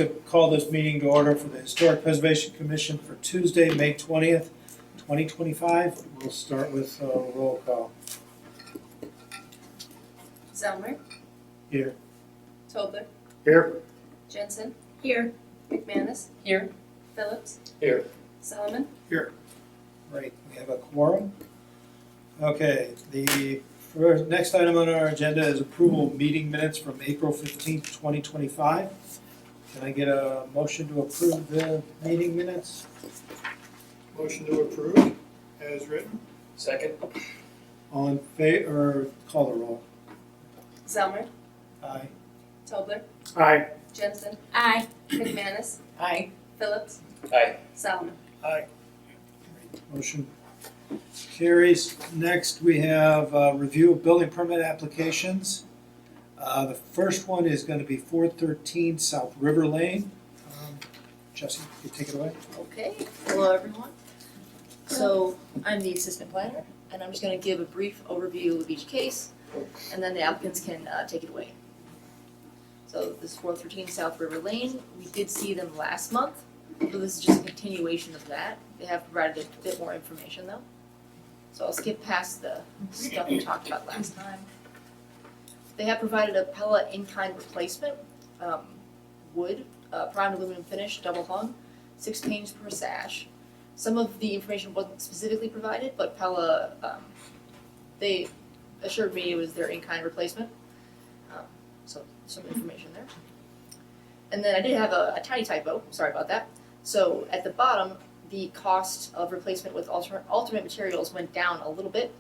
to call this meeting to order for the Historic Preservation Commission for Tuesday, May 20th, 2025. We'll start with a roll call. Zelmer, Here. Tobler, Here. Jensen, here. McManus, here. Phillips, Here. Solomon, Here. Right, we have a quorum. Okay, the next item on our agenda is approval of meeting minutes from April 15th, 2025. Can I get a motion to approve the meeting minutes? Motion to approve as written. Second. All in favor, or call the roll? Zelmer, Aye. Tobler, Aye. Jensen, Aye. McManus, Aye. Phillips, Aye. Solomon. Aye. Motion carries. Next, we have review of building permit applications. The first one is going to be 413 South River Lane. Jesse, you take it away. Okay, hello everyone. So I'm the assistant planner and I'm just going to give a brief overview of each case and then the applicants can take it away. So this is 413 South River Lane. We did see them last month, so this is just a continuation of that. They have provided a bit more information though. So I'll skip past the stuff we talked about last time. They have provided a Pella in-kind replacement, wood, primed aluminum finish, double hung, 6 panes per sash. Some of the information wasn't specifically provided, but Pella, they assured me it was their in-kind replacement. So some information there. And then I did have a tiny typo, sorry about that. So at the bottom, the cost of replacement with alternate materials went down a little bit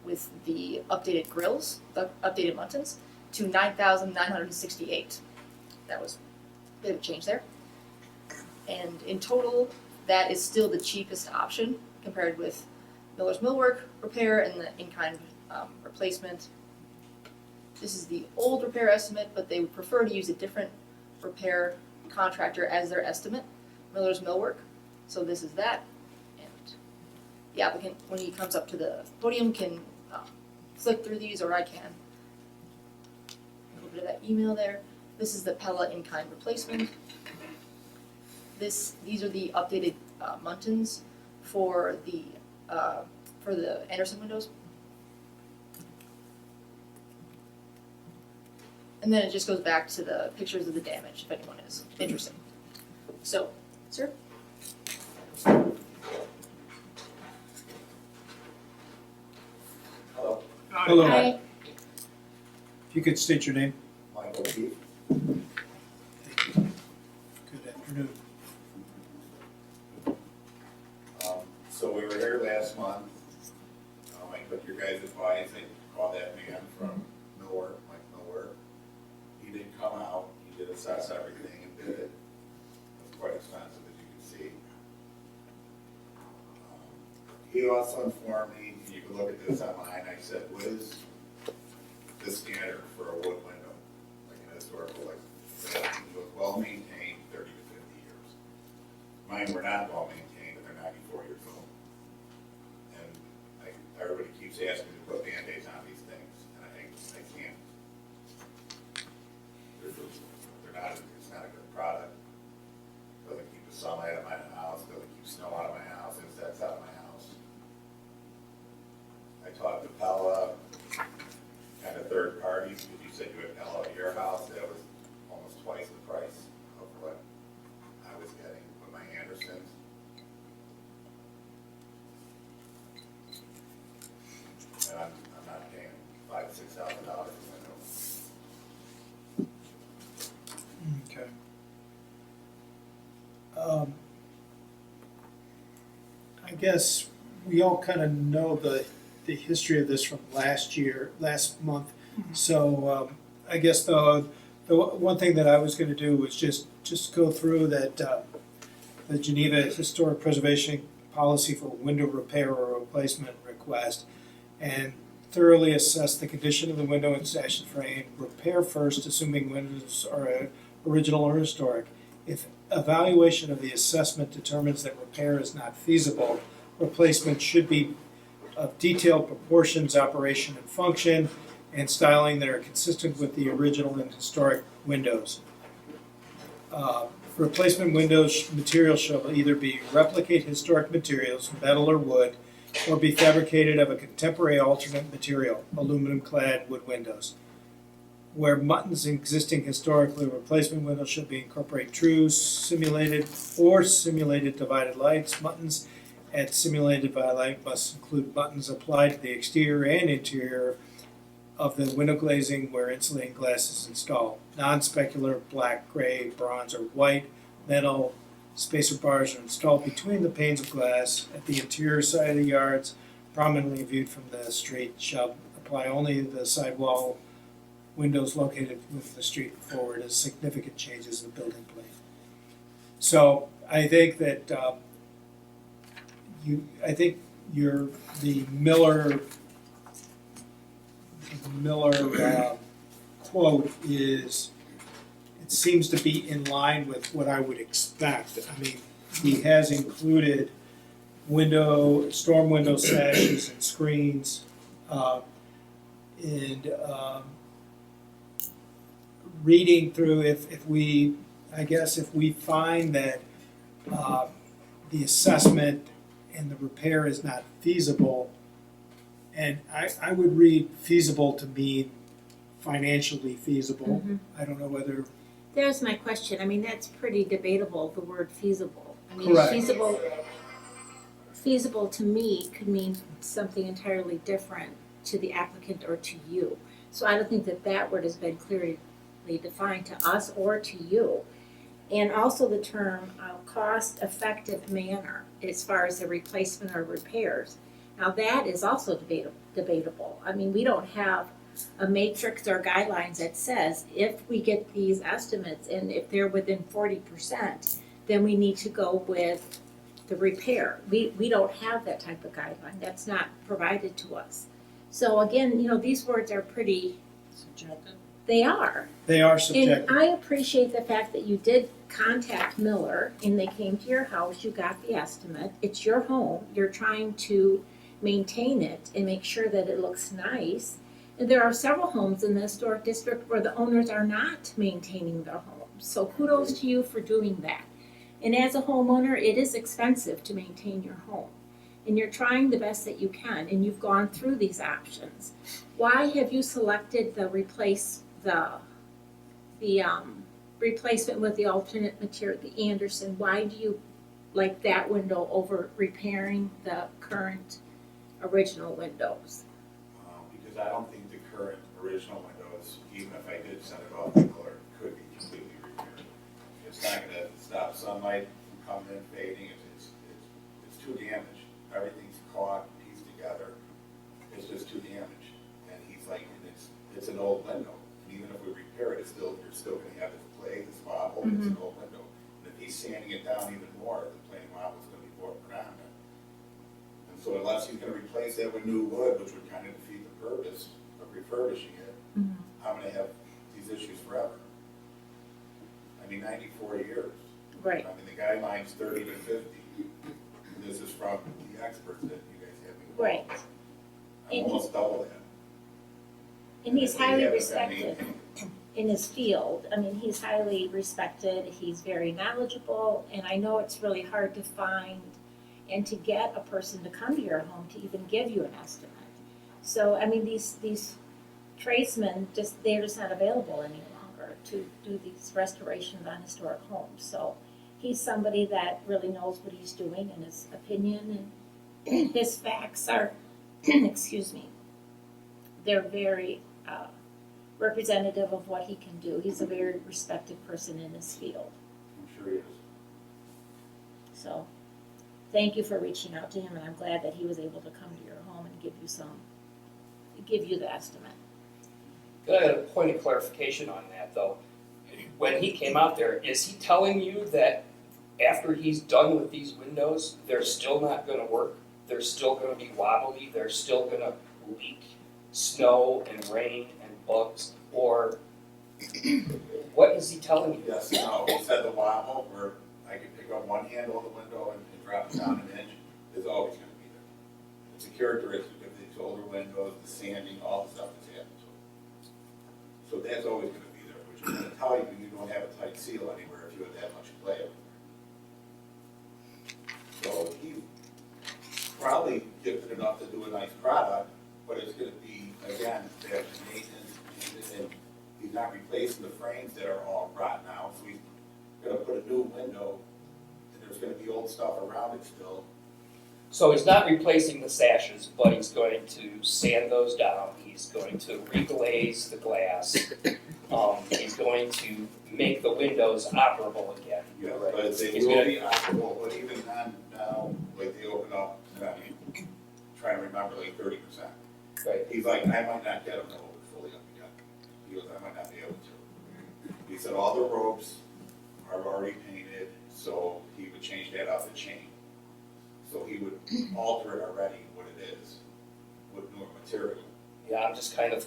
with the updated grills, the updated muntins, to $9,968. That was a bit of a change there. And in total, that is still the cheapest option compared with Miller's millwork repair and the in-kind replacement. This is the old repair estimate, but they would prefer to use a different repair contractor as their estimate, Miller's millwork. So this is that, and the applicant, when he comes up to the podium, can flick through these, or I can. A little bit of that email there. This is the Pella in-kind replacement. These are the updated muntins for the Anderson windows. And then it just goes back to the pictures of the damage, if anyone is interested. So, sir? Hello. Hello. Hi. If you could state your name. Michael Keith. Thank you. Good afternoon. So we were here last month. I took your guys' advice. I called that man from Miller, Mike Miller. He did come out. He did assess everything and did it. It was quite expensive, as you can see. He also informed me, and you can look at this online, I said, what is the standard for a wood window? Like an historical, like, it was well maintained, 30 to 50 years. Mine were not well maintained, and they're 94 years old. And everybody keeps asking me to put Band-Aids on these things, and I can't. They're not, it's not a good product. Doesn't keep the sunlight out of my house, doesn't keep snow out of my house, insects out of my house. I talked to Pella, kind of third parties, because you said you had Pella at your house, that was almost twice the price of what I was getting with my Andersons. And I'm not paying $5,000 to $6,000 for window. Okay. I guess we all kind of know the history of this from last month. So I guess the one thing that I was going to do was just go through that the Geneva Historic Preservation Policy for window repair or replacement request, and thoroughly assess the condition of the window and sash and frame. Repair first, assuming windows are original or historic. If evaluation of the assessment determines that repair is not feasible, replacement should be of detailed proportions, operation, and function, and styling that are consistent with the original and historic windows. replacement windows material shall either be replicate historic materials, metal or wood, or be fabricated of a contemporary alternate material, aluminum-clad wood windows. Where Mutton's existing historically replacement windows should be incorporate true simulated or simulated divided lights. Mutton's at simulated divided light must include buttons applied to the exterior and interior of the window glazing where insulating glass is installed. Non-specular black, gray, bronze, or white metal spacer bars are installed between the panes of glass at the interior side of the yards, prominently viewed from the street. Shall apply only to the sidewall windows located with the street forward as significant changes in the building plan. So I think that the Miller quote is, it seems to be in line with what I would expect. I mean, he has included storm window sashes and screens, and reading through, if we find that the assessment and the repair is not feasible, and I would read feasible to mean financially feasible. I don't know whether. There's my question. I mean, that's pretty debatable, the word feasible. I mean, Correct. feasible to me could mean something entirely different to the applicant or to you. So I don't think that word has been clearly defined to us or to you. And also the term cost-effective manner as far as the replacement or repairs. Now that is also debatable. I mean, we don't have a matrix or guidelines that says if we get these estimates and if they're within 40%, then we need to go with the repair. We don't have that type of guideline. That's not provided to us. So again, these words are pretty subjective. They are. They are subjective. And I appreciate the fact that you did contact Miller and they came to your house, you got the estimate. It's your home. You're trying to maintain it and make sure that it looks nice. And there are several homes in the historic district where the owners are not maintaining their homes. So kudos to you for doing that. And as a homeowner, it is expensive to maintain your home. And you're trying the best that you can, and you've gone through these options. Why have you selected the replacement with the alternate material, the Anderson? Why do you like that window over repairing the current original windows? Because I don't think the current original windows, even if I did send it off to Miller, could be completely repaired. It's not gonna stop sunlight from coming in, fading, it's too damaged. Everything's caught, pieced together, it's just too damaged. And he's like, it's an old window, and even if we repair it, you're still gonna have this play, this wobble, it's an old window. And if he's sanding it down even more, the plane wobble is gonna be more predominant. And so unless he's gonna replace that with new wood, which would kind of defeat the purpose of refurbishing it, I'm gonna have these issues forever. I mean, 94 years. Right. I mean, the guideline's 30 to 50. And this is from the experts that you guys have me. Right. I'm almost double that. And he's if they highly haven't been respected maintained. in his field. I mean, he's highly respected, he's very knowledgeable, and I know it's really hard to find and to get a person to come to your home to even give you an estimate. So, I mean, these tradesmen, they're just not available any longer to do these restorations on historic homes. So he's somebody that really knows what he's doing, and his opinion and his facts are, excuse me, they're very representative of what he can do. He's a very respected person in this field. I'm sure he is. So thank you for reaching out to him, and I'm glad that he was able to come to your home and give you the estimate. I had a point of clarification on that though. When he came out there, is he telling you that after he's done with these windows, they're still not gonna work? They're still gonna be wobbly, they're still gonna leak snow and rain and bugs? Or what is he telling you? Yes, no, he said the wobble, where I could pick up one handle of the window and drop it down an inch, is always gonna be there. It's a characteristic of these older windows, the sanding, all the stuff that's happened to it. So that's always gonna be there, which is gonna tell you you don't have a tight seal anywhere if you have that much play over there. So he probably gifted enough to do a nice product, but it's gonna be, again, that maintenance, and he's not replacing the frames that are all rotten out, so he's gonna put a new window, and there's gonna be old stuff around it still. So he's not replacing the sashes, but he's going to sand those down, he's going to reglaze the glass. He's going to make the windows operable again. Yeah, Right. but they He's will gonna- be operable, but even then, now, like they open up, and I'm trying to remember, like 30%. Right. He's like, I might not get them to open fully up again. He goes, I might not be able to. He said all the ropes are already painted, so he would change that out the chain. So he would alter it already, what it is, with newer material. Yeah, I'm just kind of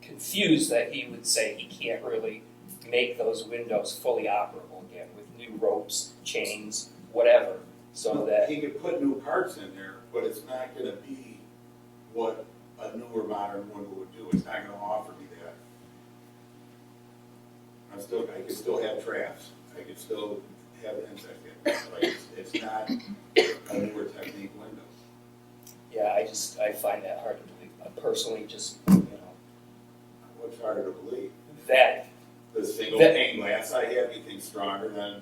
confused that he would say he can't really make those windows fully operable again with new ropes, chains, whatever, so that, He could put new parts in there, but it's not gonna be what a newer modern window would do. It's not gonna offer me that. I could still have traps, I could still have insect hit, like, it's not a newer technique window. yeah, I find that hard to believe. I personally just, you know, What's harder to believe? that, The single That- pane glass I have, you think stronger than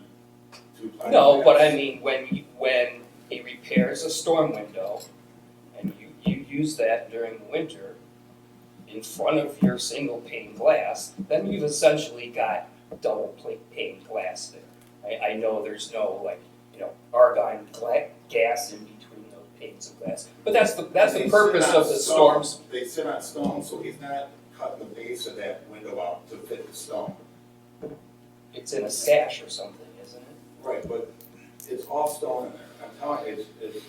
two-ply no, glass? but I mean, when he repairs a storm window and you use that during the winter in front of your single pane glass, then you've essentially got double pane glass there. I know there's no like, you know, argon gas in between those panes of glass, but that's the They purpose sit on of the stone. storms. They sit on stone, so he's not cutting the base of that window out to fit the stone. It's in a sash or something, isn't it? Right, but it's all stone in there. I'm telling you, it's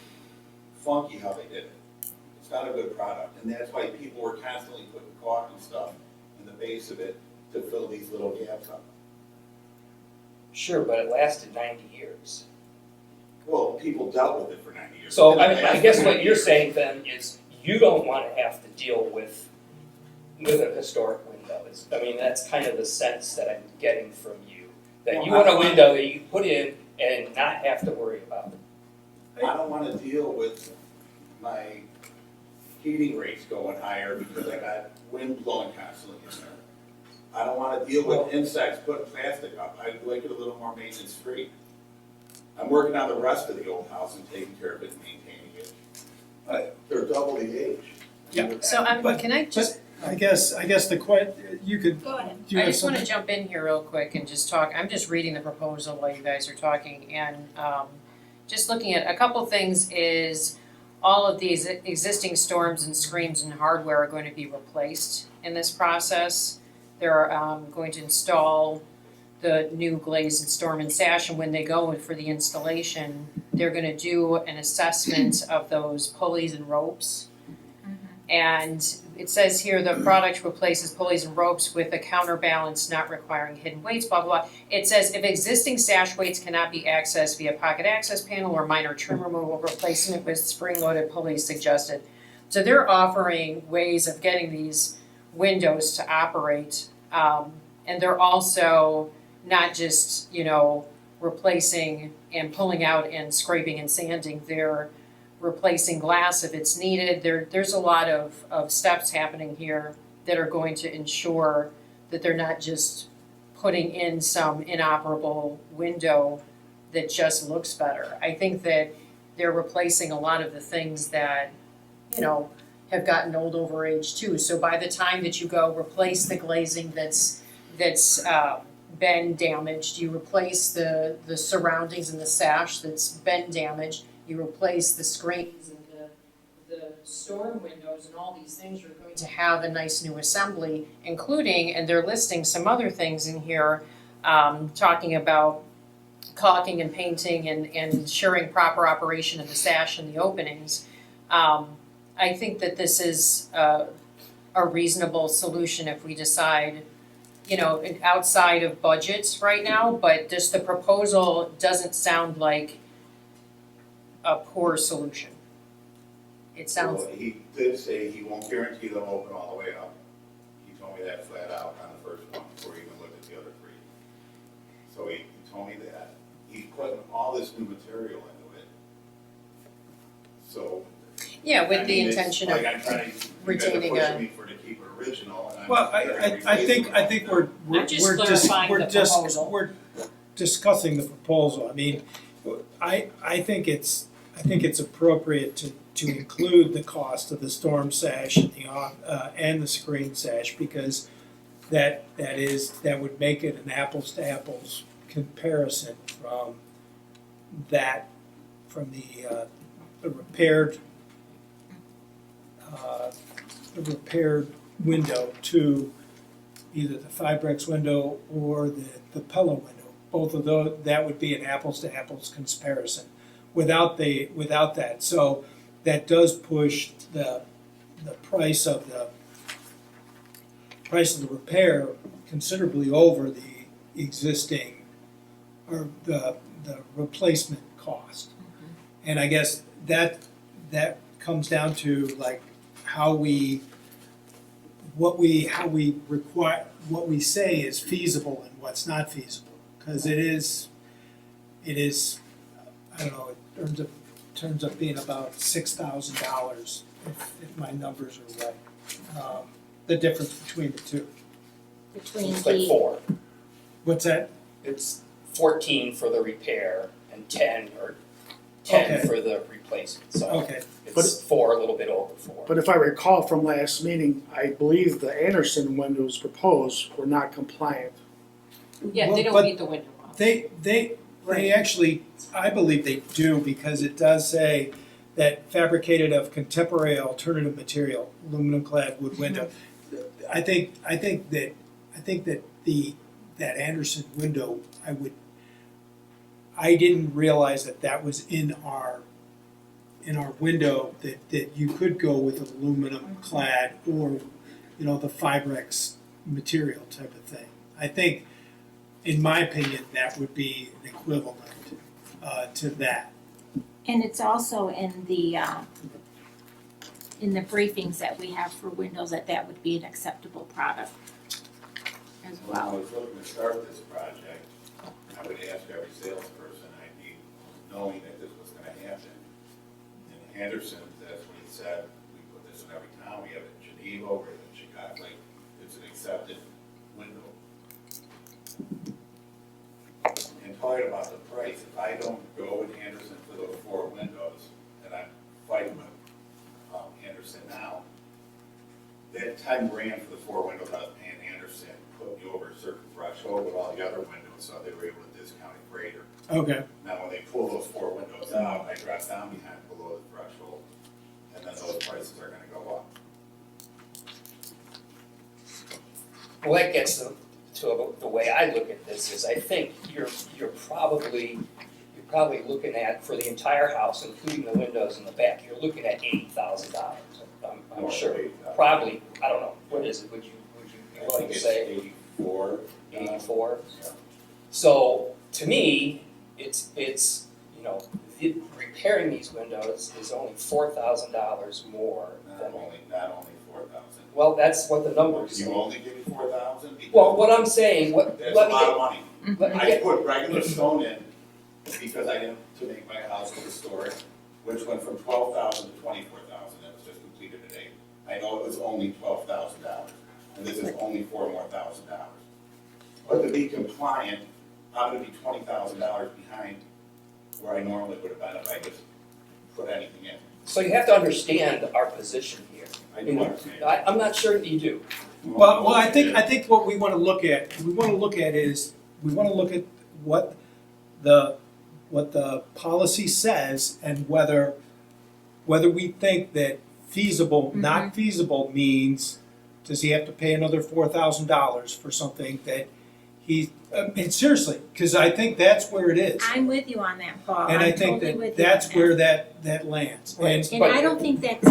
funky how they did it. It's not a good product, and that's why people were constantly putting caulk and stuff in the base of it to fill these little gaps up. Sure, but it lasted 90 years. Well, people dealt with it for 90 years. So It didn't I last guess for what 90 you're years. saying then is you don't wanna have to deal with a historic window. I mean, that's kind of the sense that I'm getting from you. That you Well, want a I- window that you can put in and not have to worry about. I don't wanna deal with my heating rates going higher because I got wind blowing constantly in there. I don't wanna deal with insects putting plastic up. I'd like it a little more maintenance free. I'm working on the rest of the old house and taking care of it and maintaining it. They're double the age. Yeah. So But- can I just, I guess you could, Go ahead. do you I have just wanna something? jump in here real quick and just talk, I'm just reading the proposal while you guys are talking and just looking at a couple things is all of these existing storms and screens and hardware are going to be replaced in this process. They're going to install the new glaze and storm and sash, and when they go in for the installation, they're gonna do an assessment of those pulleys and ropes. And it says here the product replaces pulleys and ropes with a counterbalance not requiring hidden weights, blah, blah, blah. It says if existing sash weights cannot be accessed via pocket access panel or minor trim removal, replacement with spring-loaded pulleys suggested. So they're offering ways of getting these windows to operate. And they're also not just, replacing and pulling out and scraping and sanding. They're replacing glass if it's needed. There's a lot of steps happening here that are going to ensure that they're not just putting in some inoperable window that just looks better. I think that they're replacing a lot of the things that, have gotten old over age too. So by the time that you go replace the glazing that's been damaged, you replace the surroundings and the sash that's been damaged, you replace the screens and the storm windows and all these things, you're going to have a nice new assembly, including, and they're listing some other things in here, talking about caulking and painting and ensuring proper operation of the sash and the openings. I think that this is a reasonable solution if we decide, outside of budgets right now, but just the proposal doesn't sound like a poor solution. It sounds, Well, he did say he won't guarantee they'll open all the way up. He told me that flat out on the first one before he even looked at the other three. So he told me that. He's putting all this new material into it. So. Yeah, I with the mean, it's intention like of I'm trying to, retaining you guys are a. pushing me for to keep it original, and I'm. Well, I think we're I'm just clarifying the proposal. we're discussing the proposal. I mean, I think it's appropriate to include the cost of the storm sash and the screen sash, because that would make it an apples to apples comparison from the repaired window to either the Fibrex window or the Pella window. Both of those, that would be an apples to apples comparison. Without that, so that does push the price of the repair considerably over the existing or the replacement cost. And I guess that comes down to like how we require, what we say is feasible and what's not feasible. Because it is, I don't know, it turns up being about $6,000 if my numbers are right. The difference between the two. Between It's like the, 4. What's that? It's 14 for the repair and 10 Okay. for the replacement, so Okay, it's 4, a little bit over 4. But if I recall from last meeting, I believe the Anderson windows proposed were not compliant. Yeah, Well, they don't but meet the window model. they actually, I believe they do, because it does say that fabricated of contemporary alternative material, aluminum clad wood window. I think that that Anderson window, I didn't realize that was in our window, that you could go with aluminum clad or, the Fibrex material type of thing. I think, in my opinion, that would be an equivalent to that. and it's also in the briefings that we have for Windows that would be an acceptable product as When I well. was looking to start this project, I would ask every salesperson I need, knowing that this was gonna happen. In Henderson, that's what he said, we put this in every town, we have it in Geneva, we have it in Chicago, like, it's an accepted window. And talking about the price, if I don't go with Henderson for those 4 windows, and I'm fighting with Henderson now, that 10 grand for the 4 windows I was paying Anderson put me over a certain threshold with all the other windows, so they were able to discount it greater. Okay. Now, when they pull those 4 windows out, I drop down below the threshold, and then those prices are gonna go up. Well, that gets to the way I look at this is I think you're probably looking at, for the entire house, including the windows in the back, you're looking at $80,000. I'm sure, probably, I don't know, what is it, would you be I willing think to it's say 84. 84? Yeah. So, to me, it's repairing these windows is only $4,000 more Not than, only 4,000. well, that's what the numbers You say. only give me 4,000? Well, what I'm saying, That's a let me lot of money. let me I get, put regular stone in because I didn't, to make my house historic, which went from 12,000 to 24,000, that was just completed today. I know it was only $12,000, and this is only $4,000 more. But to be compliant, I'm gonna be $20,000 behind where I normally would have been if I just put anything in. so you have to understand our position here. I You do know, understand. I'm not sure that you do. Well, I think what we want to look at, is what the policy says, and whether we think that feasible, not feasible means, does he have to pay another $4,000 for something that and seriously, because I think that's where it is. I'm with you on that, Paul. And I I'm think totally with that you on that's where that lands. Right. And I don't think that's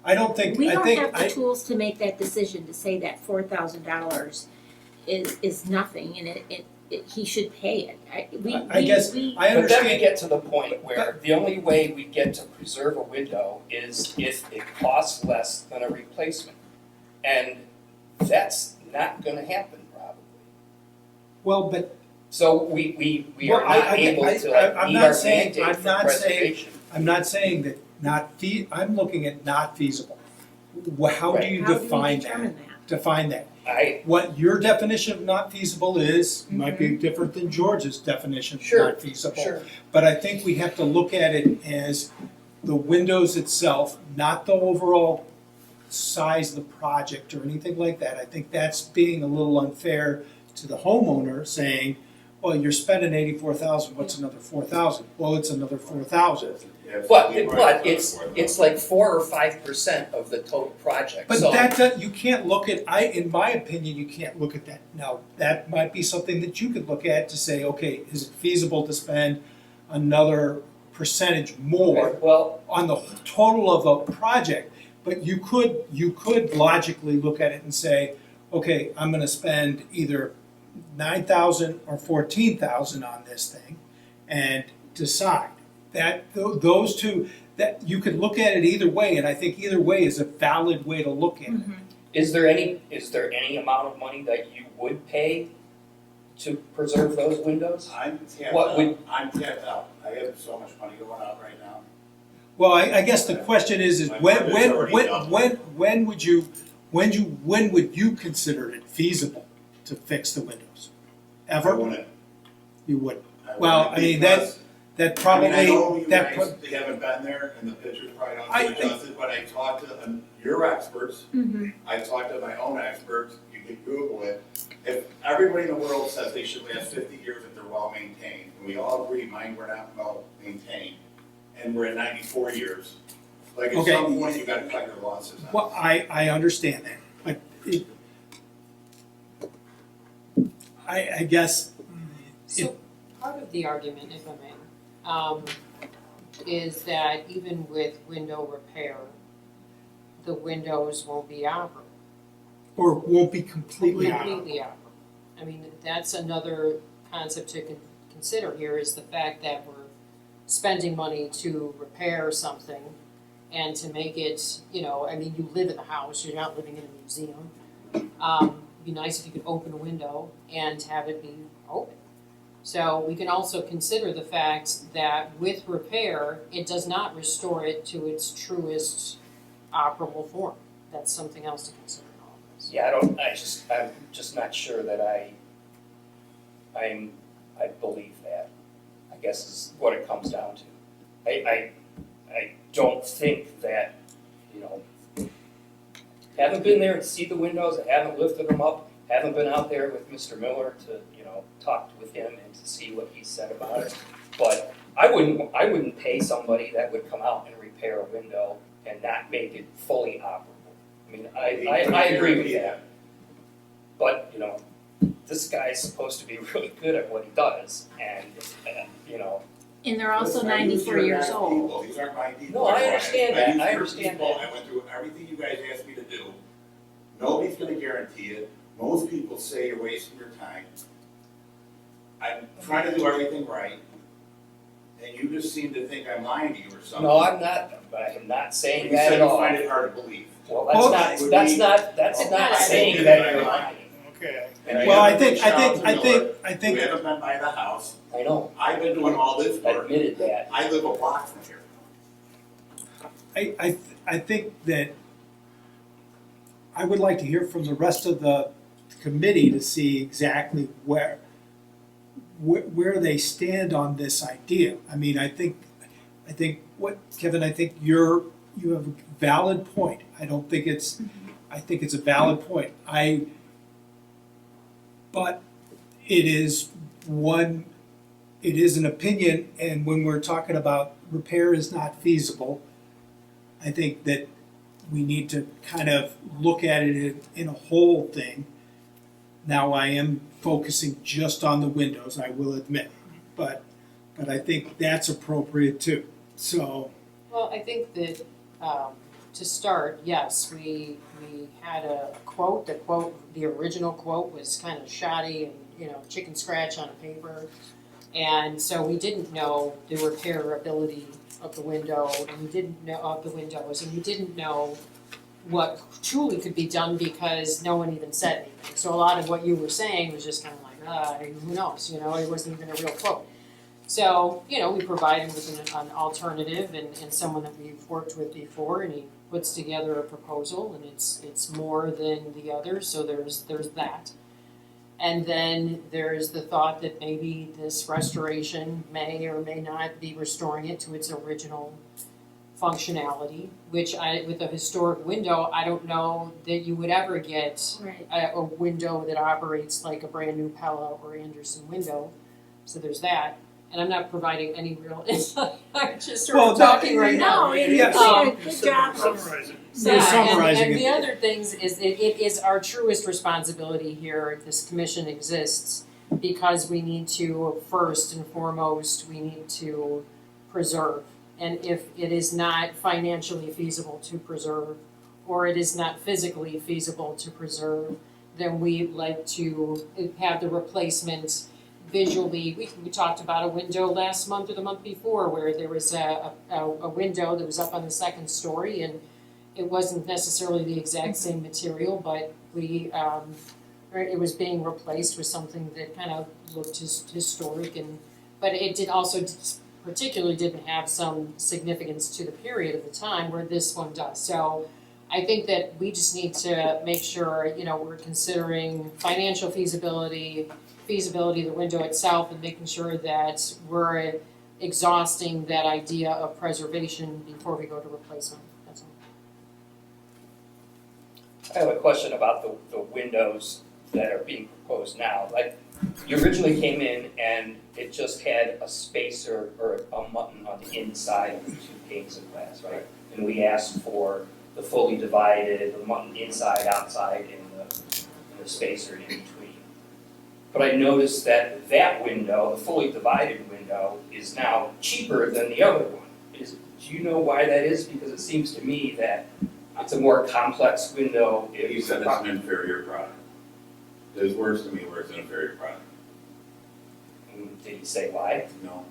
I don't think, we I don't think, have the tools to make that decision to say that $4,000 is nothing and he should pay it. I guess we- I But then we understand, get to the point where the only way we get to preserve a window is if it costs less than a replacement. And that's not gonna happen probably. Well, but So we Well, are not able to I'm meet not our saying- mandate I'm for not saying- preservation. I'm not saying that I'm looking at not feasible. How do Right. you How do we define determine that? that? Define that. I, What your definition of not feasible is, might be different than George's definition of Sure, not feasible. sure, But I think we have to look at it as the windows itself, not the overall size of the project or anything like that. I think that's being a little unfair to the homeowner, saying, well, you're spending 84,000, what's another 4,000? Well, it's another 4,000. but it's like 4 or 5% of the total project, But so. you can't look at, in my opinion, you can't look at that. Now, that might be something that you could look at to say, okay, is it feasible to spend another percentage more Okay, well, on the total of a project? But you could logically look at it and say, okay, I'm gonna spend either 9,000 or 14,000 on this thing, and decide. Those two, that you could look at it either way, and I think either way is a valid way to look at it. is there any amount of money that you would pay to preserve those windows? I'm tapped What out, would- I'm tapped out, I have so much money going out right now. Well, I guess the question is My when brother's already done. when would you consider it feasible to fix the windows? I Ever? wouldn't. You wouldn't. I Well, wouldn't I mean, because- That I probably, mean, I know you that guys haven't been there and the pictures probably don't I- do justice, but I talked to your experts. I talked to my own experts, you can Google it. If everybody in the world says they should last 50 years if they're well maintained, and we all agree mine were not well maintained, and we're at 94 years, like at Okay. some point you gotta cut your losses on. well, I understand that, but I guess, So part of the argument, if I may, is that even with window repair, the windows won't be operable. or won't be completely out. Completely operable. I mean, that's another concept to consider here is the fact that we're spending money to repair something and to make it, I mean, you live in the house, you're not living in a museum. It'd be nice if you could open a window and have it be open. So we can also consider the fact that with repair, it does not restore it to its truest operable form. That's something else to consider in all of this. Yeah, I'm just not sure that I believe that, I guess is what it comes down to. I don't think that, haven't been there to see the windows, I haven't lifted them up, haven't been out there with Mr. Miller to, talk with him and to see what he said about it. But I wouldn't pay somebody that would come out and repair a window and not make it fully operable. I mean, I agree with that. But, this guy's supposed to be really good at what he does, and And they're also Listen, I use 94 your years guys' old. people. These aren't my people. No, I understand that. use I your understand people. that. I went through everything you guys asked me to do. Nobody's gonna guarantee it. Most people say you're wasting your time. I'm trying to do everything right, and you just seem to think I'm lying to you or something. no, I'm not saying You that said at you all. find it hard to believe. Well, Well, that's would not not saying saying that that you're I'm lying. Okay. And Well, I haven't think, reached out to Miller. I You think, haven't been by the house. I know, I've been doing all this work. admitted that. I live a block from here. I think that I would like to hear from the rest of the committee to see exactly where they stand on this idea. I mean, I think what, Kevin, I think you have a valid point. I think it's a valid point. But it is an opinion, and when we're talking about repair is not feasible, I think that we need to kind of look at it in a whole thing. Now, I am focusing just on the windows, I will admit, but I think that's appropriate too. So, Well, I think that, to start, yes, we had a quote, the original quote was kind of shoddy and, chicken scratch on a paper. And so we didn't know the repairability of the window, and we didn't know of the windows, and we didn't know what truly could be done because no one even said anything. So a lot of what you were saying was just kind of like, who knows, it wasn't even a real quote. So, we provide him with an alternative and someone that we've worked with before, and he puts together a proposal, and it's more than the others, so there's that. And then there's the thought that maybe this restoration may or may not be restoring it to its original functionality, which with a historic window, I don't know that you would ever get Right. a window that operates like a brand new Pella or Anderson window. So there's that. And I'm not providing any real insight, I'm just sort of talking right now. No, you Yeah. did a good job. Summarize it. You're summarizing and it. the other things is it is our truest responsibility here, this commission exists, because we need to, first and foremost, we need to preserve. And if it is not financially feasible to preserve, or it is not physically feasible to preserve, then we'd like to have the replacement visually. We talked about a window last month or the month before where there was a window that was up on the second story, and it wasn't necessarily the exact same material, but it was being replaced with something that kind of looked historic, but it did also particularly didn't have some significance to the period of the time where this one does. So I think that we just need to make sure, we're considering financial feasibility of the window itself, and making sure that we're exhausting that idea of preservation before we go to replacement. That's all. I have a question about the windows that are being proposed now. Like, you originally came in and it just had a spacer or a mutton on the inside of the two panes of glass, right? And we asked for the fully divided, the mutton inside, outside, and the spacer in between. But I noticed that window, the fully divided window, is now cheaper than the other one. Do you know why that is? Because it seems to me that it's a more complex window. You said it's an inferior product. There's words to me where it's an inferior product. Did he say why? No.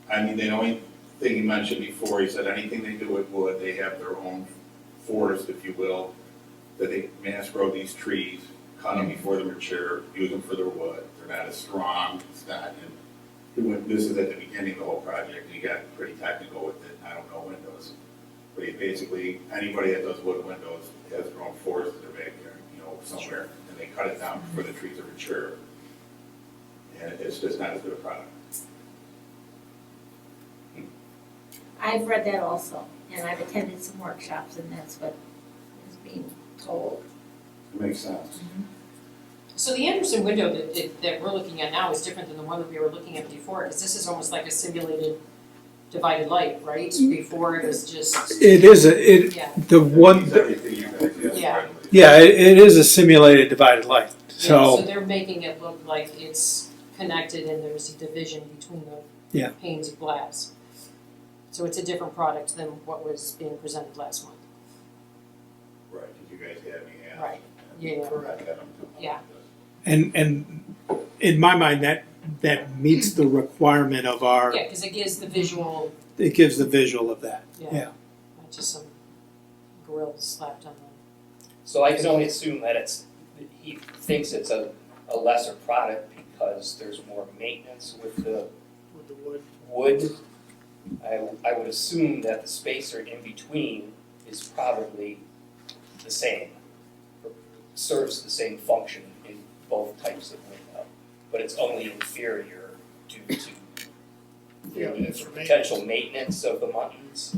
I mean, the only thing he mentioned before, he said anything they do with wood, they have their own forest, if you will, that they mass grow these trees, cut them before they mature, use them for their wood. They're not as strong, it's not, and this is at the beginning of the whole project, and he got pretty technical with it, I don't know windows. But he basically, anybody that does wood windows has their own forest in their backyard, somewhere, and they cut it down before the trees are mature. And it's just not as good a product. I've read that also, and I've attended some workshops, and that's what is being told. It makes sense. So the Anderson window that we're looking at now is different than the one that we were looking at before, because this is almost like a simulated divided light, right? Before it was just, It is yeah, the one, It's everything you guys have Yeah. readily. yeah, it is a simulated divided light, so so, they're making it look like it's connected and there's a division between the Yeah. panes of glass. So it's a different product than what was being presented last month. Right, because you guys had me ask. Right. Yeah. I got them to- Yeah. and in my mind, that meets the requirement of our, Yeah, because it gives the visual, it gives the visual of that, yeah, yeah. not just some grills slapped on them. So I can only assume that he thinks it's a lesser product because there's more maintenance with the With the wood. wood. I would assume that the spacer in between is probably the same, or serves the same function in both types of window, but it's only inferior due to Yeah, it's for potential maintenance of the muttons.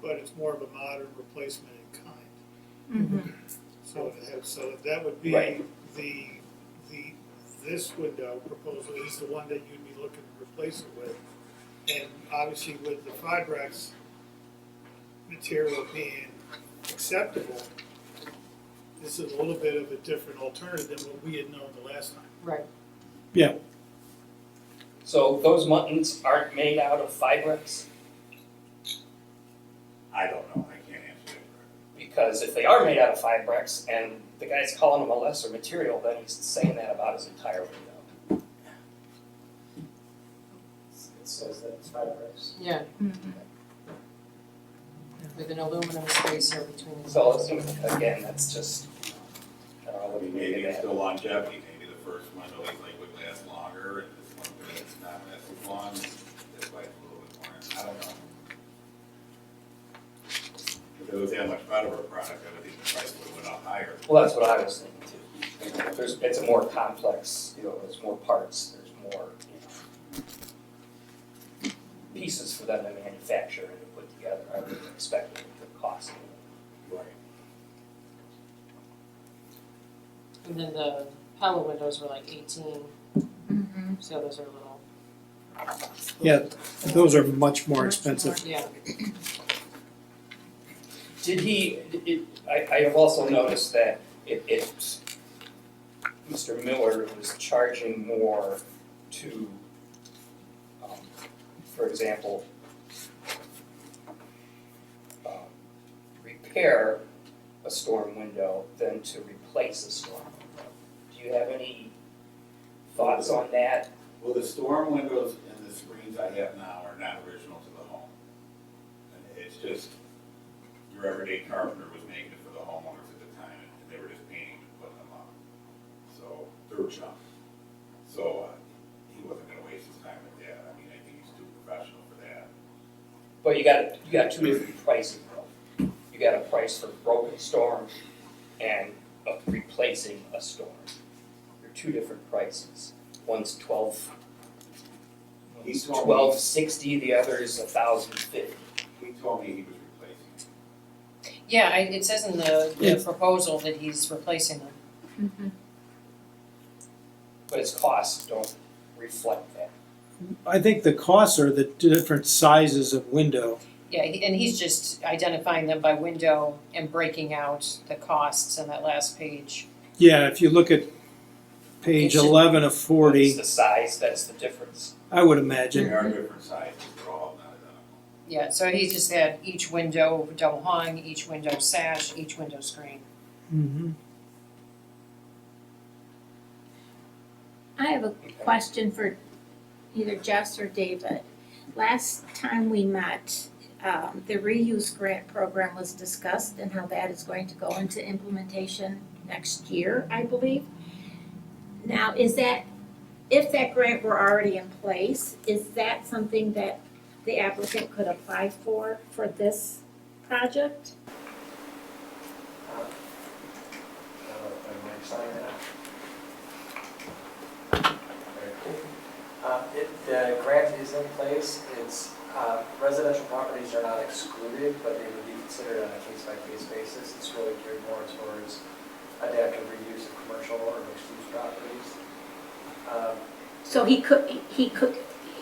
But it's more of a modern replacement in kind. Mm-hmm. So that would be Right. this window proposal is the one that you'd be looking to replace it with. And obviously with the Fibrex material being acceptable, this is a little bit of a different alternative than what we had known the last time. Right. So those muttons aren't made out of Fibrex? I don't know, I can't answer that. Because if they are made out of Fibrex and the guy's calling them a lesser material, then he's saying that about his entire window. It says that it's Fibrex. Yeah. with an aluminum spacer between the. So, again, that's just, I don't know I what mean, you maybe make of it's that. still longevity, maybe the first window is like would last longer, and this one that's not last as long, this like a little bit more, I don't know. If it was that much better of a product, I would think the price would have went up higher. Well, that's what I was thinking too. You know, it's a more complex, there's more parts, there's more, pieces for them to manufacture and to put together. I would have expected it to cost. Right. And then the Pella windows were like 18, Mm-hmm. so those are a little. Yeah, those are much more expensive. Yeah. Did I have also noticed that Mr. Miller was charging more to, for example, repair a storm window than to replace a storm window. Do you have any thoughts on that? Well, the storm windows and the screens I have now are not original to the home. And it's just, your everyday carpenter was making it for the homeowners at the time, and they were just painting and putting them up. So, they're junk. So, he wasn't gonna waste his time with that. I mean, I think he's too professional for that. But you got two different prices though. You got a price for broken storm and replacing a storm. They're two different prices. One's He told me- $1,260, the other is $1,050. He told me he was replacing it. Yeah, it says in the It's- proposal that he's replacing them. Mm-hmm. But its costs don't reflect that. I think the costs are the different sizes of window. Yeah, and he's just identifying them by window and breaking out the costs on that last page. Yeah, if you look at page It should- 11 of 40, It's the size, that's the difference. I would imagine. They are different sizes, they're all not identical. Yeah, so he just had each window double hung, each window sash, each window screen. Mm-hmm. I have a question for either Jess or David. Last time we met, the reuse grant program was discussed and how that is going to go into implementation next year, I believe. Now, is that, if that grant were already in place, is that something that the applicant could apply for this project? The grant is in place, it's, residential properties are not excluded, but they would be considered on a case-by-case basis. It's really geared more towards adaptive reuse of commercial or mixed-use properties. So he could,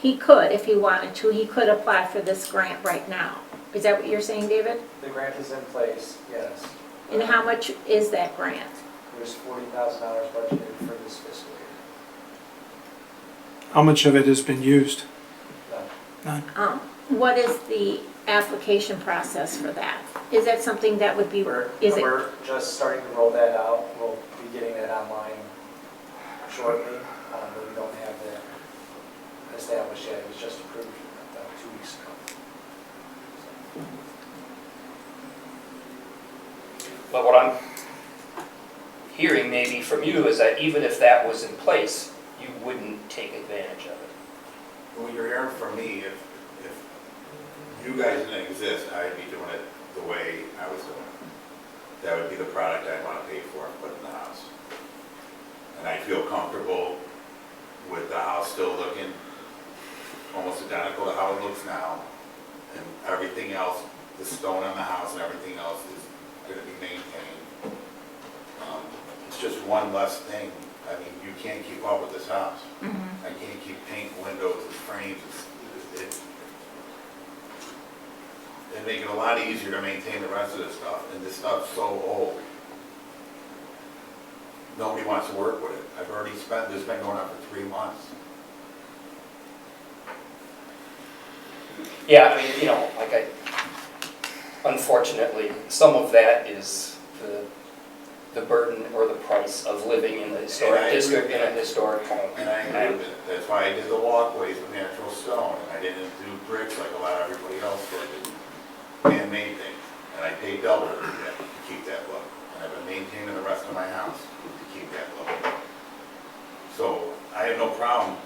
if he wanted to, he could apply for this grant right now. Is that what you're saying, David? The grant is in place, yes. And how much is that grant? There's $40,000 budgeted for this fiscal year. How much of it has been used? None. What is the application process for that? Is that something that would be, is it, We're just starting to roll that out. We'll be getting that online shortly, but we don't have that established yet. It was just approved about 2 weeks ago. But what I'm hearing maybe from you is that even if that was in place, you wouldn't take advantage of it. Well, you're hearing from me, if you guys didn't exist, I'd be doing it the way I was doing it. That would be the product I'd want to pay for and put in the house. And I feel comfortable with the house still looking almost identical to how it looks now. And everything else, the stone on the house and everything else is going to be maintained. It's just one less thing. I mean, you can't keep up with this house. I can't keep painting windows and frames. It'd make it a lot easier to maintain the rest of this stuff, and this stuff's so old. Nobody wants to work with it. I've already spent, this has been going on for 3 months. Yeah, I mean, unfortunately, some of that is the burden or the price of living in the historic district in a historic home. And I agree with it. That's why I did the walkways with natural stone, and I didn't do bricks like a lot of everybody else did, man-made things. And I pay double to keep that look. And I've been maintaining the rest of my house to keep that look. So I have no problem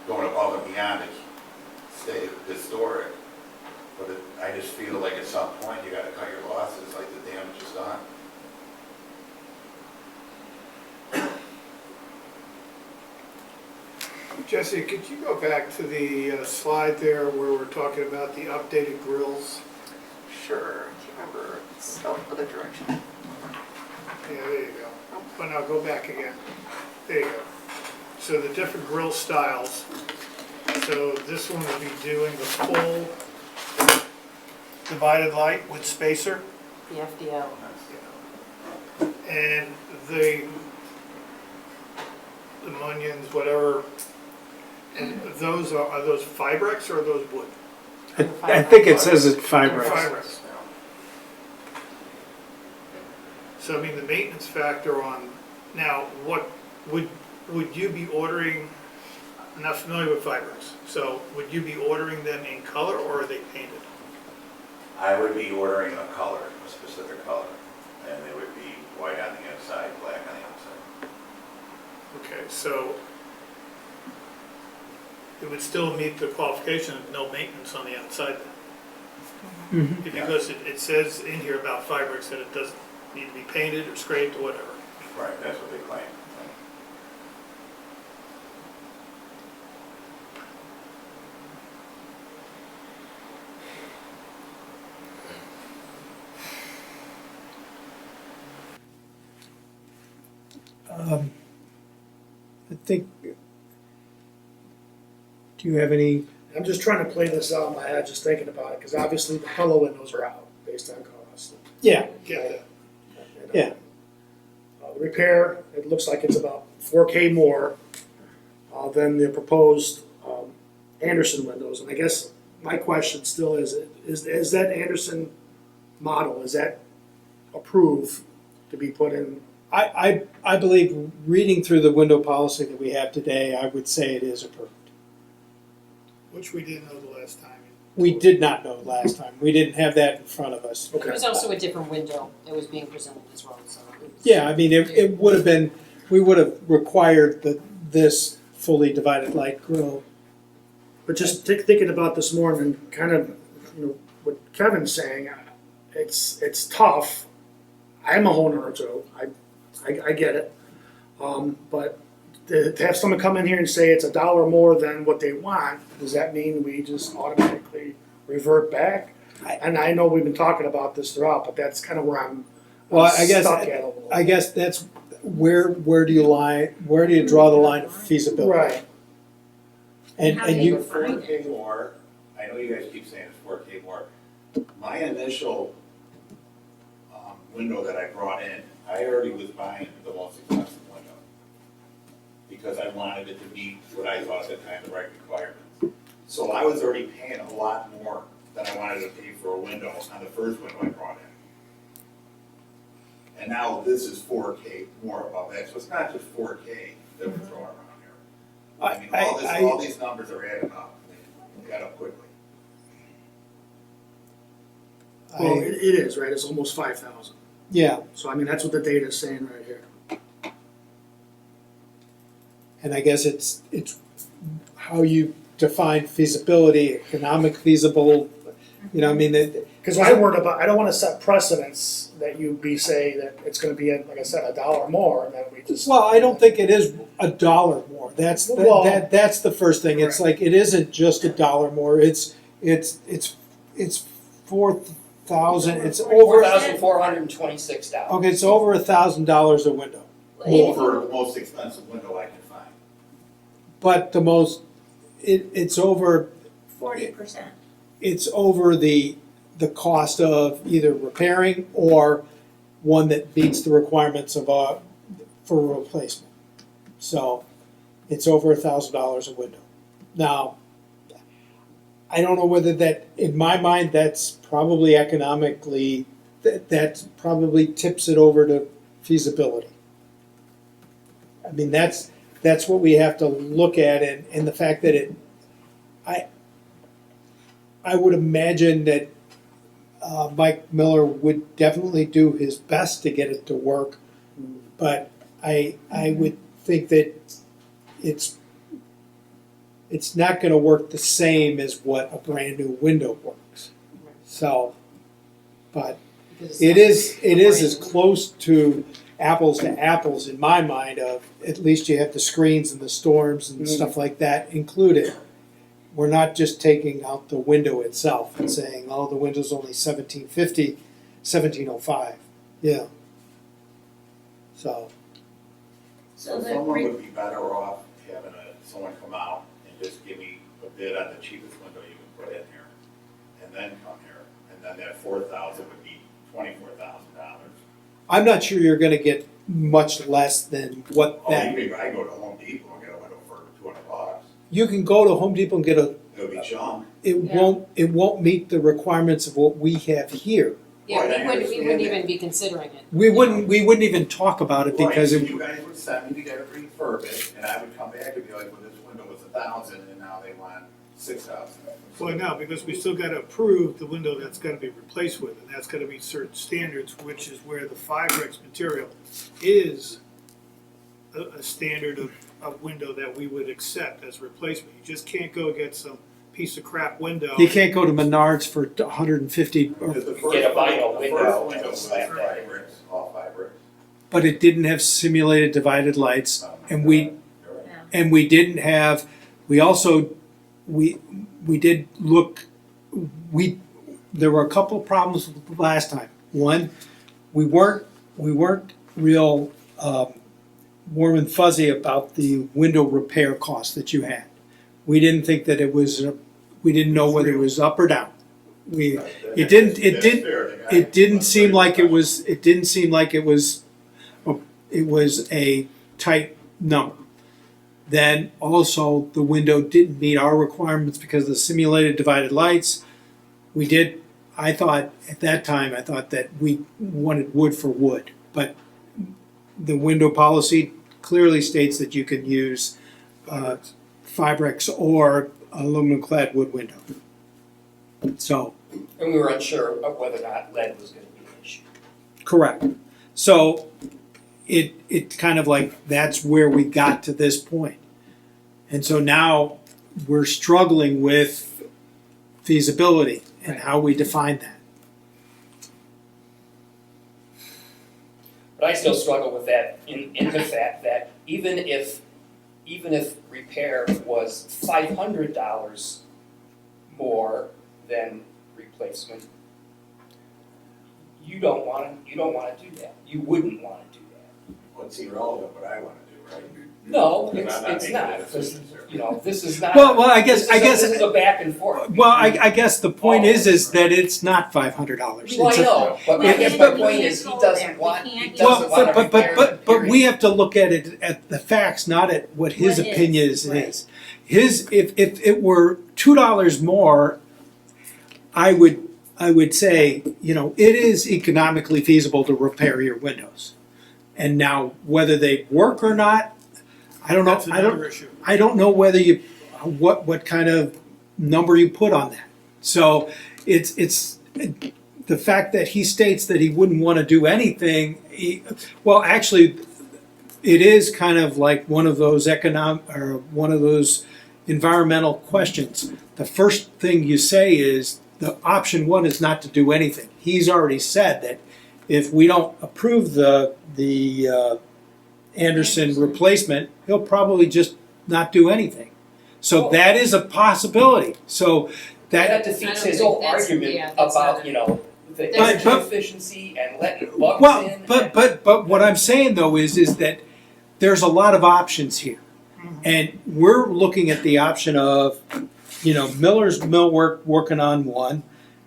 going above and beyond to stay historic. But I just feel like at some point you gotta cut your losses, like the damage is done. Jesse, could you go back to the slide there where we're talking about the updated grills? Sure, I can't remember, it's the other direction. Yeah, there you go. But now go back again. There you go. So the different grill styles. So this one would be doing the full divided light with spacer. The FDL. And the munions, whatever, and those are those Fibrex or are those wood? I think it says it's Fibrex. Fibrex. So I mean, the maintenance factor on, now, what, would you be ordering, I'm not familiar with Fibrex, so would you be ordering them in color or are they painted? I would be ordering a color, a specific color, and they would be white on the inside, black on the outside. Okay, so it would still meet the qualification of no maintenance on the outside then? Mhm. Because it says in here about Fibrex that it doesn't need to be painted or scraped or whatever. Right, that's what they claim. I think, do you have any, I'm just trying to play this out in my head, just thinking about it, because obviously the pillow windows are out based on cost. yeah, Get that? Yeah. The repair, it looks like it's about 4K more than the proposed Anderson windows. And I guess my question still is that Anderson model, is that approved to be put in? I believe, reading through the window policy that we have today, I would say it is approved. Which we didn't know the last time. We did not know last time. We didn't have that in front of us. There was also a different window that was being presented as well, so. it was- Yeah, I mean, it would have been, we would have required this fully divided light grill. But just thinking about this more and kind of, what Kevin's saying, it's tough. I'm a homeowner too. I get it. But to have someone come in here and say it's $1 more than what they want, does that mean we just automatically revert back? And I know we've been talking about this throughout, but that's kind of where I'm Well, I guess, stuck at a little. I guess that's where do you draw the line of feasibility? Right. And How do you, you- 4K more, I know you guys keep saying it's 4K more. My initial window that I brought in, I already was buying the most expensive window because I wanted it to meet what I thought at the time the right requirements. So I was already paying a lot more than I wanted to pay for a window on the first window I brought in. And now this is 4K more above that, so it's not just 4K that we're throwing around here. I mean, all these numbers are adding up, they add up quickly. Well, it is, right? It's almost 5,000. yeah, So I mean, that's what the data is saying right here. and I guess it's how you define feasibility, economic feasible, I mean, Because I worry about, I don't want to set precedents that you be say that it's going to be, like I said, $1 more, and then we just. well, I don't think it is $1 more. That's Well, that's the first thing. It's like it isn't just $1 more. It's 4,000. It's over. $4,426. Okay, it's over $1,000 a window. For the most expensive window I can find. But the most, it's over 40%. it's over the cost of either repairing or one that meets the requirements of for a replacement. So it's over $1,000 a window. Now, I don't know whether that, in my mind, that's probably economically, that probably tips it over to feasibility. I mean, that's what we have to look at, and the fact that I would imagine that Mike Miller would definitely do his best to get it to work, but I would think that it's not gonna work the same as what a brand new window works. So, but Because it it's is as close to apples in my mind of, at least you have the screens and the storms and stuff like that included. We're not just taking out the window itself and saying, oh, the window's only 1750, 1705, yeah. So, So the someone would be better off having someone come out and just give me a bid on the cheapest window you can put in here, and then come here, and then that 4,000 would be $24,000. I'm not sure you're gonna get much less than what Oh, that, I go to Home Depot and get a window for $200. you can go to Home Depot and get a, It'll be junk. it won't meet the requirements of what we have here. Yeah, Right, I we wouldn't understand even that. be considering it. We wouldn't even talk about it because Right, it, so you guys would send me to get it refurbished, and I would come back and be like, well, this window was 1,000, and now they want 6,000. Well, no, because we still gotta approve the window that's gotta be replaced with, and that's gotta be certain standards, which is where the Fibrex material is a standard of window that we would accept as replacement. You just can't go get some piece of crap window. you can't go to Menards for 150, or, Because the Get a vinyl the window first and window was slap that. Fibrex, all Fibrex. but it didn't have simulated divided lights, and we You're right. and we didn't have, we also, we did look, there were a couple of problems with the last time. One, we weren't real warm and fuzzy about the window repair cost that you had. We didn't think that it was, we didn't know whether it was up or down. It didn't seem like it was a tight number. Then also the window didn't meet our requirements because of the simulated divided lights. I thought at that time that we wanted wood for wood, but the window policy clearly states that you can use Fibrex or aluminum clad wood window. So, And we were unsure of whether or not lead was gonna be an issue. correct. So it kind of like, that's where we got to this point. And so now we're struggling with feasibility and how we define that. But I still struggle with that in the fact that even if repair was $500 more than replacement, you don't wanna do that. You wouldn't wanna do that. What's irrelevant, what I wanna do, right? No, Because I'm it's making not, the because, decisions here. you know, this is not. Well, I guess This is a back and forth. well, I guess the point is that it's not $500. Well, I know, but I guess my Well, point we is, he can't doesn't go there. want, We he can't doesn't Well, want to repair it, but we period. have to look at it at the facts, not at what his What is, opinion is. right. If it were $2 more, I would say, you know, it is economically feasible to repair your windows. And now whether they work or not, I don't know. That's another issue. I don't know whether what kind of number you put on that. So it's the fact that he states that he wouldn't want to do anything. Well, actually, it is kind of like one of those environmental questions. The first thing you say is the option one is not to do anything. He's already said that if we don't approve the Anderson replacement, he'll probably just not do anything. So Well- that is a possibility. So That that, defeats I don't his whole think that's- argument yeah, that's about, not- you know, the But- energy but- efficiency and letting bugs well, in. but what I'm saying though is that there's a lot of options here. And we're looking at the option of, you know, Miller's Millwork working on one,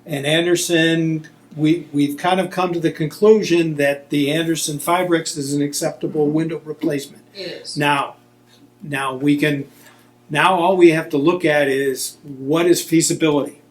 and Anderson, we've kind of come to the conclusion that the Anderson Fibrex is an acceptable window replacement. It is. Now all we have to look at is what is feasibility?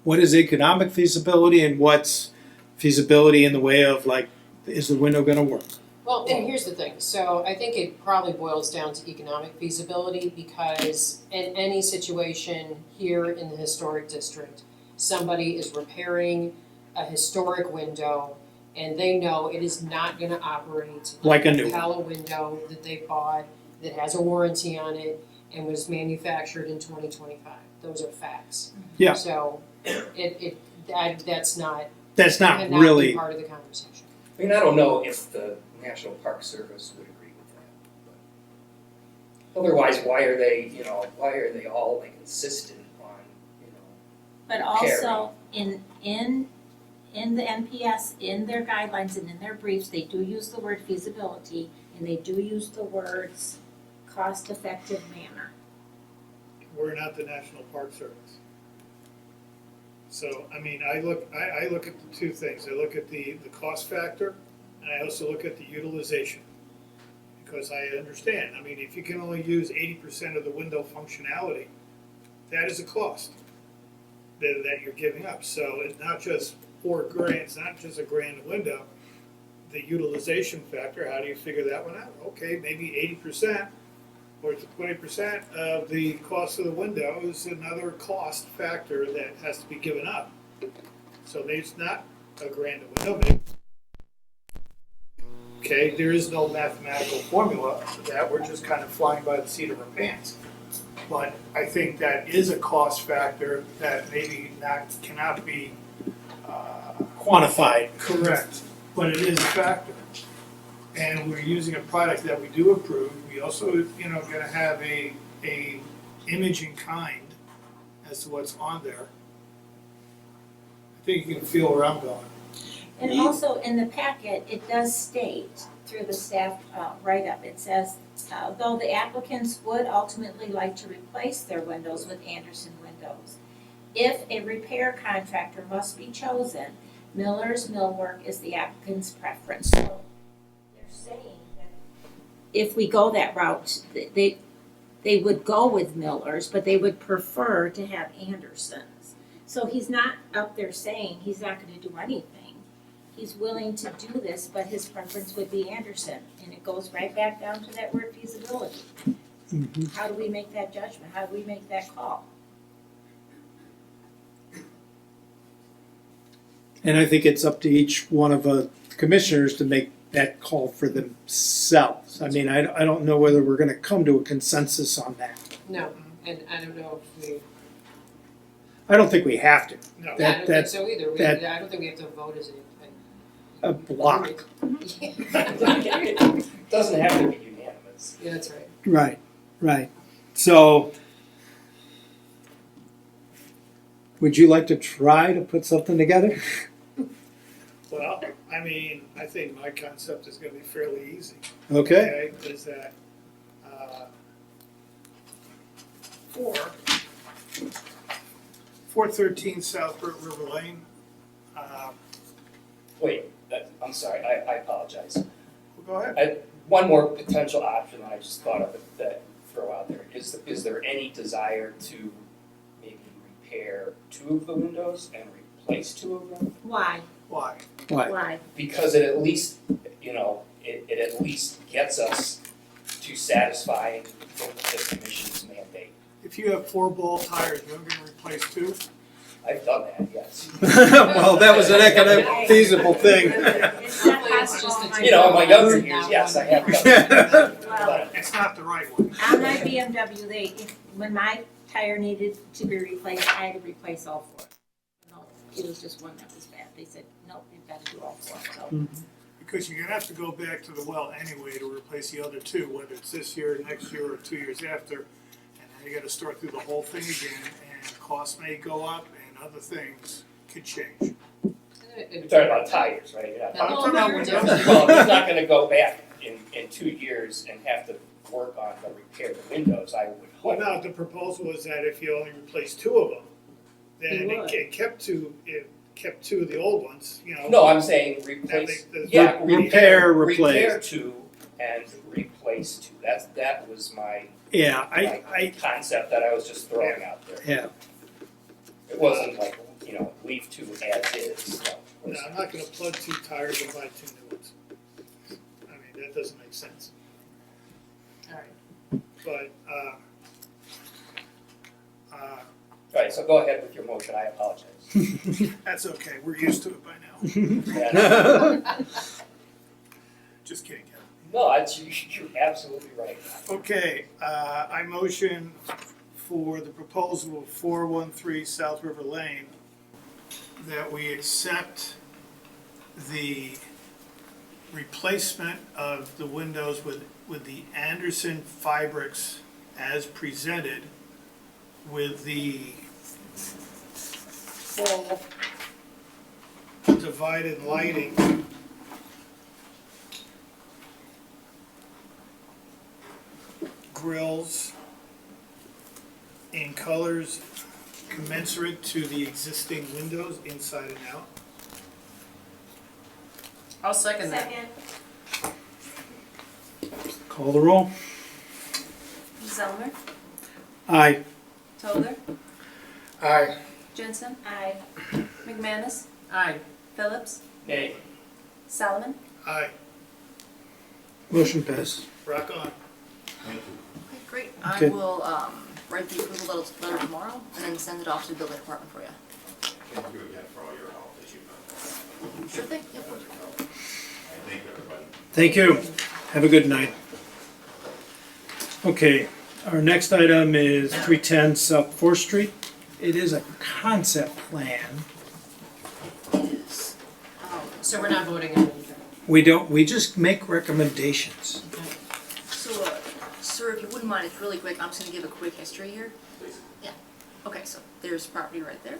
What is economic feasibility and what's feasibility in the way of like, is the window gonna work? Well, and here's the thing, so I think it probably boils down to economic feasibility because in any situation here in the historic district, somebody is repairing a historic window and they know it is not gonna operate Like a new one. Pella window that they bought, that has a warranty on it and was manufactured in 2025. Those are facts. Yeah. So that's not, That's not cannot be really, part of the conversation. I mean, I don't know if the National Park Service would agree with that. But otherwise, why are they all like insistent on, But also in the NPS, in their guidelines and in their briefs, they do use the word feasibility and they do use the words cost-effective manner. We're not the National Park Service. So, I mean, I look at the two things. I look at the cost factor, and I also look at the utilization. Because I understand, I mean, if you can only use 80% of the window functionality, that is a cost that you're giving up. So it's not just $4,000, it's not just $1,000 a window. The utilization factor, how do you figure that one out? Okay, maybe 80% or 20% of the cost of the window is another cost factor that has to be given up. So it's not $1,000 a window. Maybe. Okay, there is no mathematical formula for that. We're just kind of flying by the seat of our pants. But I think that is a cost factor that maybe cannot be quantified. correct, but it is a factor. And we're using a product that we do approve. We also, gonna have a image in kind as to what's on there. I think you can feel where I'm going. And also in the packet, it does state through the staff write-up, it says, though the applicants would ultimately like to replace their windows with Andersen windows, if a repair contractor must be chosen, Miller's millwork is the applicant's preference. So they're saying that if we go that route, they would go with Miller's, but they would prefer to have Anderson's. So he's not up there saying he's not gonna do anything. He's willing to do this, but his preference would be Andersen, and it goes right back down to that word feasibility. Mhm. How do we make that judgment? How do we make that call? And I think it's up to each one of the commissioners to make that call for themselves. I mean, I don't know whether we're gonna come to a consensus on that. No, and I don't know if we, I don't think we have to. No. I That- don't think that- so either. that- I don't think we have to vote as A block. It doesn't have to be unanimous. Yeah, that's right. Right, right. So, would you like to try to put something together? Well, I mean, I think my concept is gonna be fairly easy. Okay, Is that, 413 South Burt River Lane. Wait, I'm sorry, I apologize. Go ahead. One more potential option that I just thought of that throw out there. Is there any desire to maybe repair 2 of the windows and replace 2 of them? Why? Why? why? Why? Because it at least, it at least gets us to satisfy the commission's mandate. If you have 4 ball tires, you're gonna replace 2? I've done that, yes. Well, that was an economic feasible thing. It's not Hopefully it's possible. just a In my younger Not years, one. yes, I have done that. Well, But It's not the right one. on my BMW, when my tire needed to be replaced, I had to replace all 4. No, it was just one that was bad. They said, nope, you've got to do all 4, so. Because you're gonna have to go back to the well anyway to replace the other 2, whether it's this year, next year, or 2 years after. And then you gotta start through the whole thing again, and costs may go up, and other things could change. you're talking about tires, right? You're not No, talking talking about you're windows. different. Well, he's not gonna go back in 2 years and have to work on the repair the windows, I would Well, hope. no, the proposal is that if you only replace 2 of them, then You would. it kept 2 of the old ones, No, I'm saying replace, yeah, Repair, replace. repair 2 and replace 2. That was my Yeah, my concept that I was just throwing out there. yeah. It wasn't like, leave 2 as is. No, I'm not gonna plug 2 tires and buy 2 new ones. I mean, that doesn't make sense. All right. But, Alright, so go ahead with your motion, I apologize. That's okay, we're used to it by now. Yeah. Just kidding, Kevin. No, you're absolutely right. Okay, I motion for the proposal of 413 South River Lane that we accept the replacement of the windows with the Anderson fabrics as presented with the full divided lighting grills in colors commensurate to the existing windows inside and out. I'll second that. Second. Call the roll. Zelmer, Aye. Tobler, Aye. Jensen, Aye. McManus, Aye. Phillips, Nay. Solomon. Aye, Motion passed. rock on. Okay, great. I Okay. will write the approval letter tomorrow and then send it off to the building department for you. Thank you again for all your help that you've done. Sure thing, yep. I thank everybody. Thank you. Have a good night. Okay, our next item is 310 South 4th Street. It is a concept plan. Is, So we're not voting on anything. We just make recommendations. so, sir, if you wouldn't mind, it's really quick. I'm just gonna give a quick history here. Yeah. Okay, so there's property right there.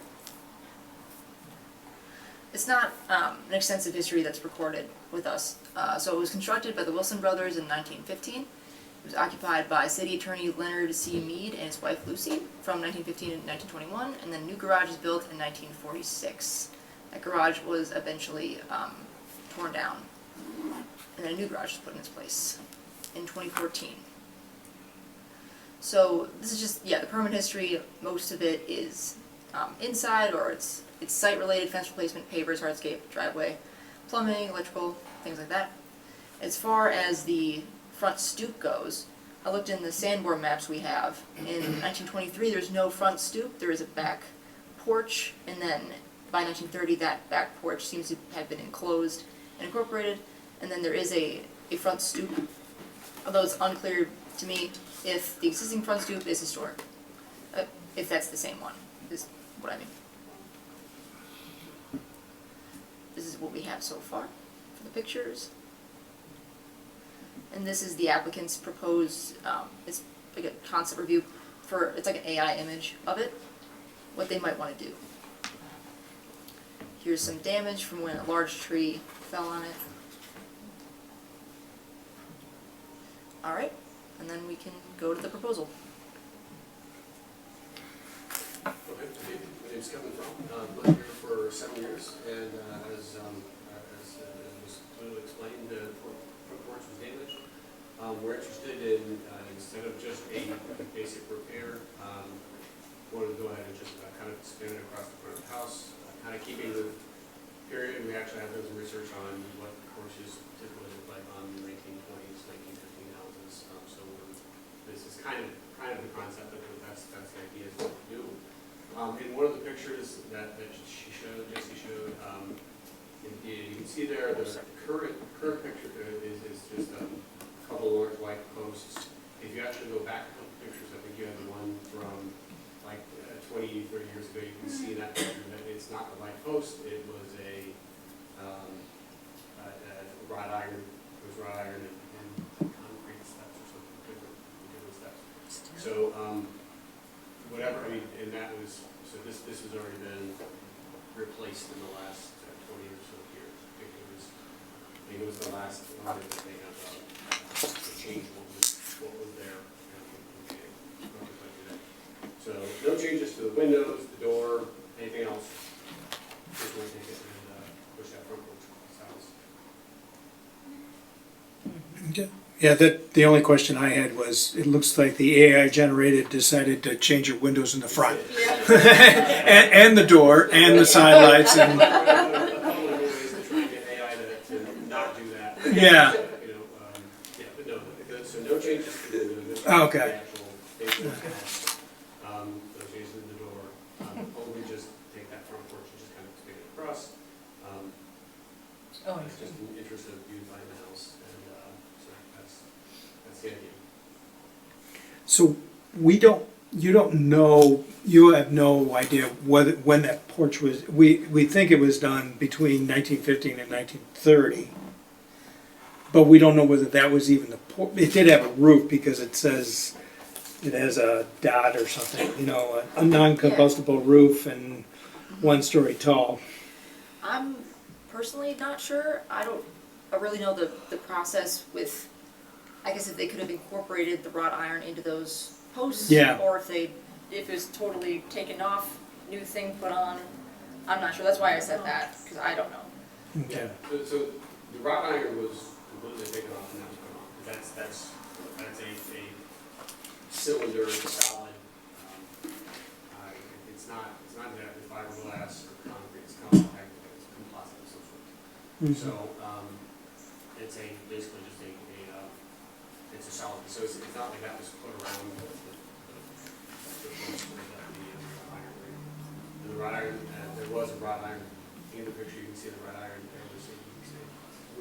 It's not an extensive history that's recorded with us. So it was constructed by the Wilson brothers in 1915. It was occupied by City Attorney Leonard C. Mead and his wife Lucy from 1915 to 1921, and then a new garage was built in 1946. That garage was eventually torn down, and then a new garage was put in its place in 2014. So this is just, the permit history. Most of it is inside, or it's site-related, fence replacement, pavers, hardscape, driveway, plumbing, electrical, things like that. As far as the front stoop goes, I looked in the Sanborn maps we have. In 1923, there's no front stoop. There is a back porch, and then by 1930, that back porch seems to have been enclosed and incorporated, and then there is a front stoop, although it's unclear to me if the existing front stoop is historic, if that's the same one, is what I mean. This is what we have so far for the pictures. And this is the applicant's proposed, it's like a concept review for, it's like an AI image of it, what they might want to do. Here's some damage from when a large tree fell on it. Alright, and then we can go to the proposal. Okay, my name's Kevin Fromm. I've lived here for 7 years, and as was clearly explained, the front porch was damaged. We're interested in, instead of just a basic repair, wanted to go ahead and just kind of expand it across the front of the house, kind of keeping the period. We actually have done some research on what porches typically look like on the 1920s, 1915 houses. So this is kind of the concept of it. That's the idea is what we do. In one of the pictures that Jesse showed, you can see there the current picture is just a couple of large white posts. If you actually go back a couple pictures, I think you have the one from like 20, 30 years ago, you can see that picture, that it's not a white post, it was a wrought iron, and concrete steps or something, different steps. So, whatever, I mean, and that was, so this has already been replaced in the last 20 or so years. I think it was the last one that they have changed what was there. So no changes to the windows, the door, anything else. Just want to take it and push that front porch across the house. Yeah, the only question I had was, it looks like the AI generated decided to change your windows in the front. and the door, and the side lights, and, A couple of ways to try and get AI to not do that. yeah. But no, so no changes to the windows. Okay. The actual face of the house. No changes to the door. Oh, just in the interest of beautifying the house, and, so that's the idea. So you have no idea when that porch was, we think it was done between 1915 and 1930. But we don't know whether that was even the porch. It did have a roof because it says it has a dot or something, you know, a non-combustible roof and 1 story tall. I'm personally not sure. I really know the process with, I guess if they could have incorporated the wrought iron into those posts. Yeah. Or if it was totally taken off, new thing put on. I'm not sure. That's why I said that, because I don't know. Okay. So the wrought iron was completely taken off and that was put on. That's a cylinder, solid, it's not exactly fiberglass or concrete, it's composite of some sort. So, it's basically just it's a solid, so it's not like that was put around the post with the iron ring. And the wrought iron, there was a wrought iron, in the picture you can see the wrought iron there, it's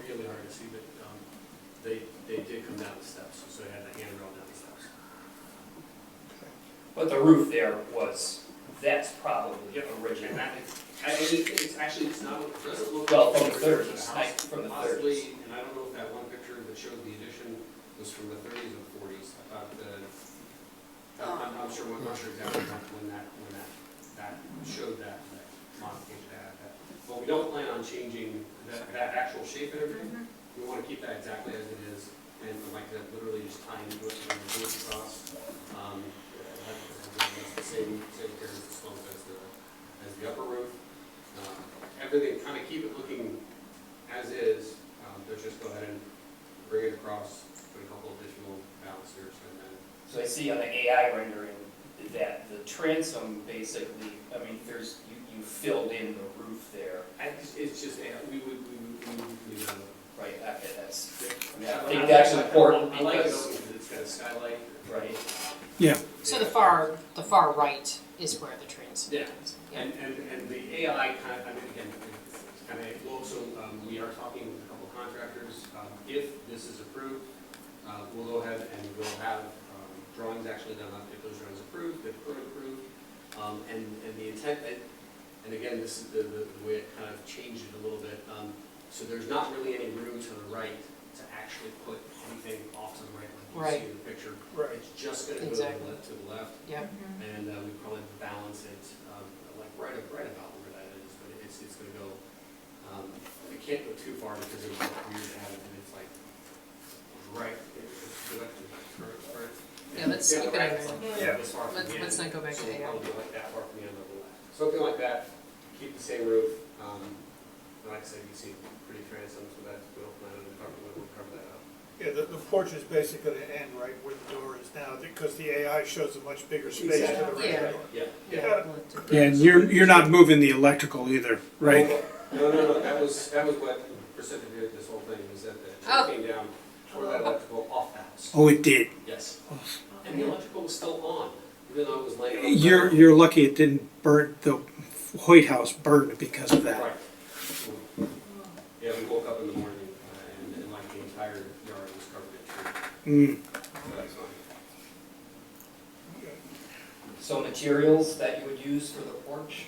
really hard to see, but they did come down the steps, so they had the handrail down the steps. But the roof there that's probably original. And it's actually, it's not, it doesn't look. Well, like from the pictures of 30s, house. from the 30s. Possibly, and I don't know if that one picture that showed the addition was from the 30s or 40s. I thought I'm not sure exactly when that showed that modification to add that. But we don't plan on changing that actual shape and everything. We want to keep that exactly as it is, and I'd like to literally just tie into it and do it across. It's the same carries the slope as the upper roof. Everything, kind of keep it looking as is. Let's just go ahead and bring it across, put a couple additional balusters, and then. So I see on the AI rendering that the transom basically, I mean, you filled in the roof there. It's just, we would Right, okay, that's, I mean, I I think that's important I like it because, because it's got a skylight. right, Yeah. So the far right is where the transom Yeah. is. And the AI kind of, I mean, again, it's kind of, well, so we are talking with a couple contractors. If this is approved, we'll go ahead and we'll have drawings actually done up. If those drawings approved, if they're approved, and the intent, and again, this is the way it kind of changed it a little bit. So there's not really any room to the right to actually put anything off to the right like you see in the picture. Right. It's just going to go Exactly. to the left. Yep. And we probably balance it like right about where that is, but it's going to go. We can't go too far because it would look weird to have it, and it's like right. Yeah, let's keep it right, in there. yeah, this far from the end. Let's not go back to So AI. probably like that far from the end of the left. Something like that. Keep the same roof. Like I said, you see pretty transom, so that's we'll cover that up. Yeah, the porch is basically going to end right where the door is now, because the AI shows a much bigger space to the Yeah. right. Yeah. Yeah, and you're not moving the electrical either, right? No. That was what precipitated this whole thing, was that the tree came down, tore that electrical off the house. Oh, it did. Yes. And the electrical was still on, even though it was laying on the You're ground. you're lucky it didn't burn, the White House burned because of that. Right. Yeah, we woke up in the morning and like the entire yard was covered in tree. So that's fine. so materials that you would use for the porch?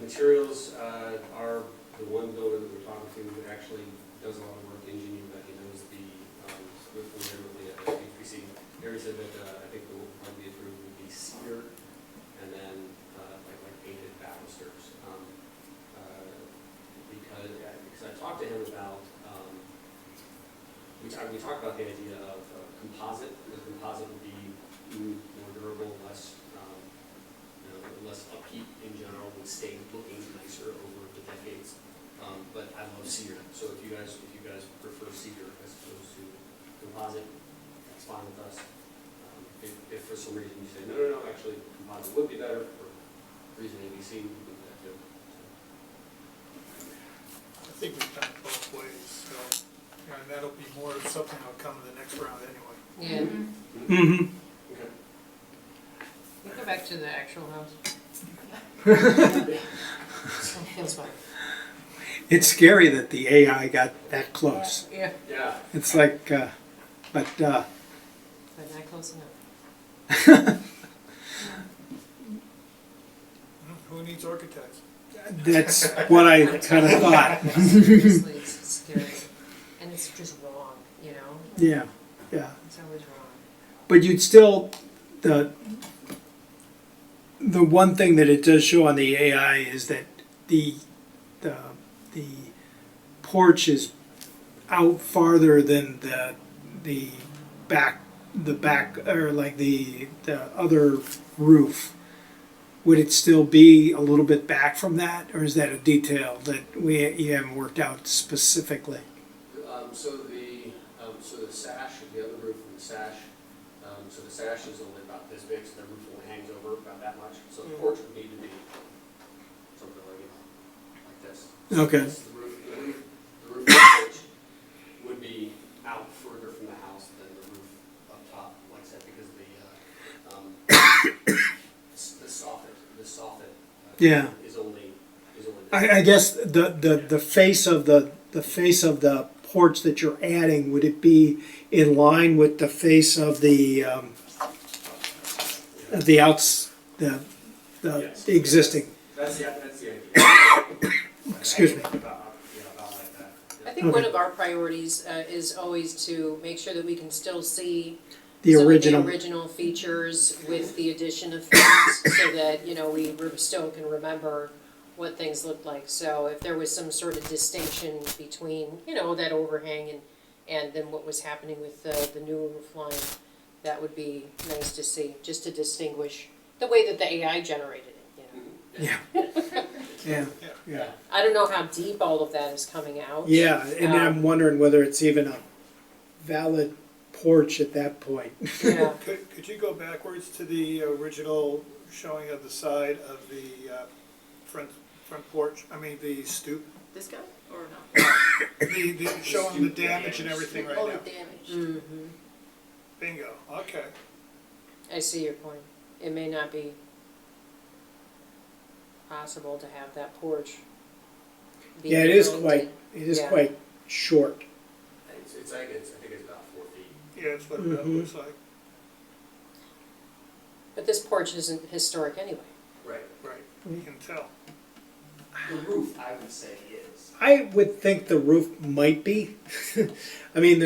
Materials are the one builder that we're talking to that actually does a lot of work in Geneva. He knows the HPC. Harry said that I think the one probably approved would be cedar and then like painted balusters. Because I talked to him about, we talked about the idea of composite, because composite would be more durable, less less upkeep in general, would stay looking nicer over the decades. But I love cedar, so if you guys prefer cedar as opposed to composite, that's fine with us. If for some reason you say, no, actually composite would be better, for reason ABC, we can do that too. I think we've done it both ways, so, and that'll be more of something that'll come in the next round anyway. Yeah. Mm-hmm. Okay. We go back to the actual house. Feels fine. It's scary that the AI got that close. Yeah. Yeah. It's like, but But not close enough. Who needs architects? that's what I kind of thought. Seriously, it's scary. And it's just wrong, you know? Yeah, yeah. It's always wrong. But you'd still, the one thing that it does show on the AI is that the porch is out farther than the back, or like the other roof. Would it still be a little bit back from that, or is that a detail that you haven't worked out specifically? So the sash, the other roof and the sash, so the sash is only about this big, so the roof only hangs over about that much. So the porch would need to be something like this. So Okay. the roof of the porch would be out further from the house than the roof up top, like I said, because the soffit Yeah. is only I guess the face of the porch that you're adding, would it be in line with the face of the Yes. existing? That's the idea. Excuse me. About like that. I think one of our priorities is always to make sure that we can still see The some original. of the original features with the addition of things, so that, you know, we still can remember what things looked like. So if there was some sort of distinction between, you know, that overhang and then what was happening with the new roof line, that would be nice to see, just to distinguish the way that the AI generated it, you know. Yeah. Yeah. I don't know how deep all of that is coming out. Yeah, and I'm wondering whether it's even a valid porch at that point. Yeah. Could you go backwards to the original showing of the side of the front porch, the stoop? This guy or no? The showing the damage and everything right Oh, now. the damage. Mm-hmm. Bingo, okay. I see your point. It may not be possible to have that porch be Yeah, it is built quite, and- it is Yeah. quite short. I think it's about 4 feet. Yeah, that's what that looks like. But this porch isn't historic anyway. Right. Right, you can tell. The roof, I would say, is. I would think the roof might be. I mean,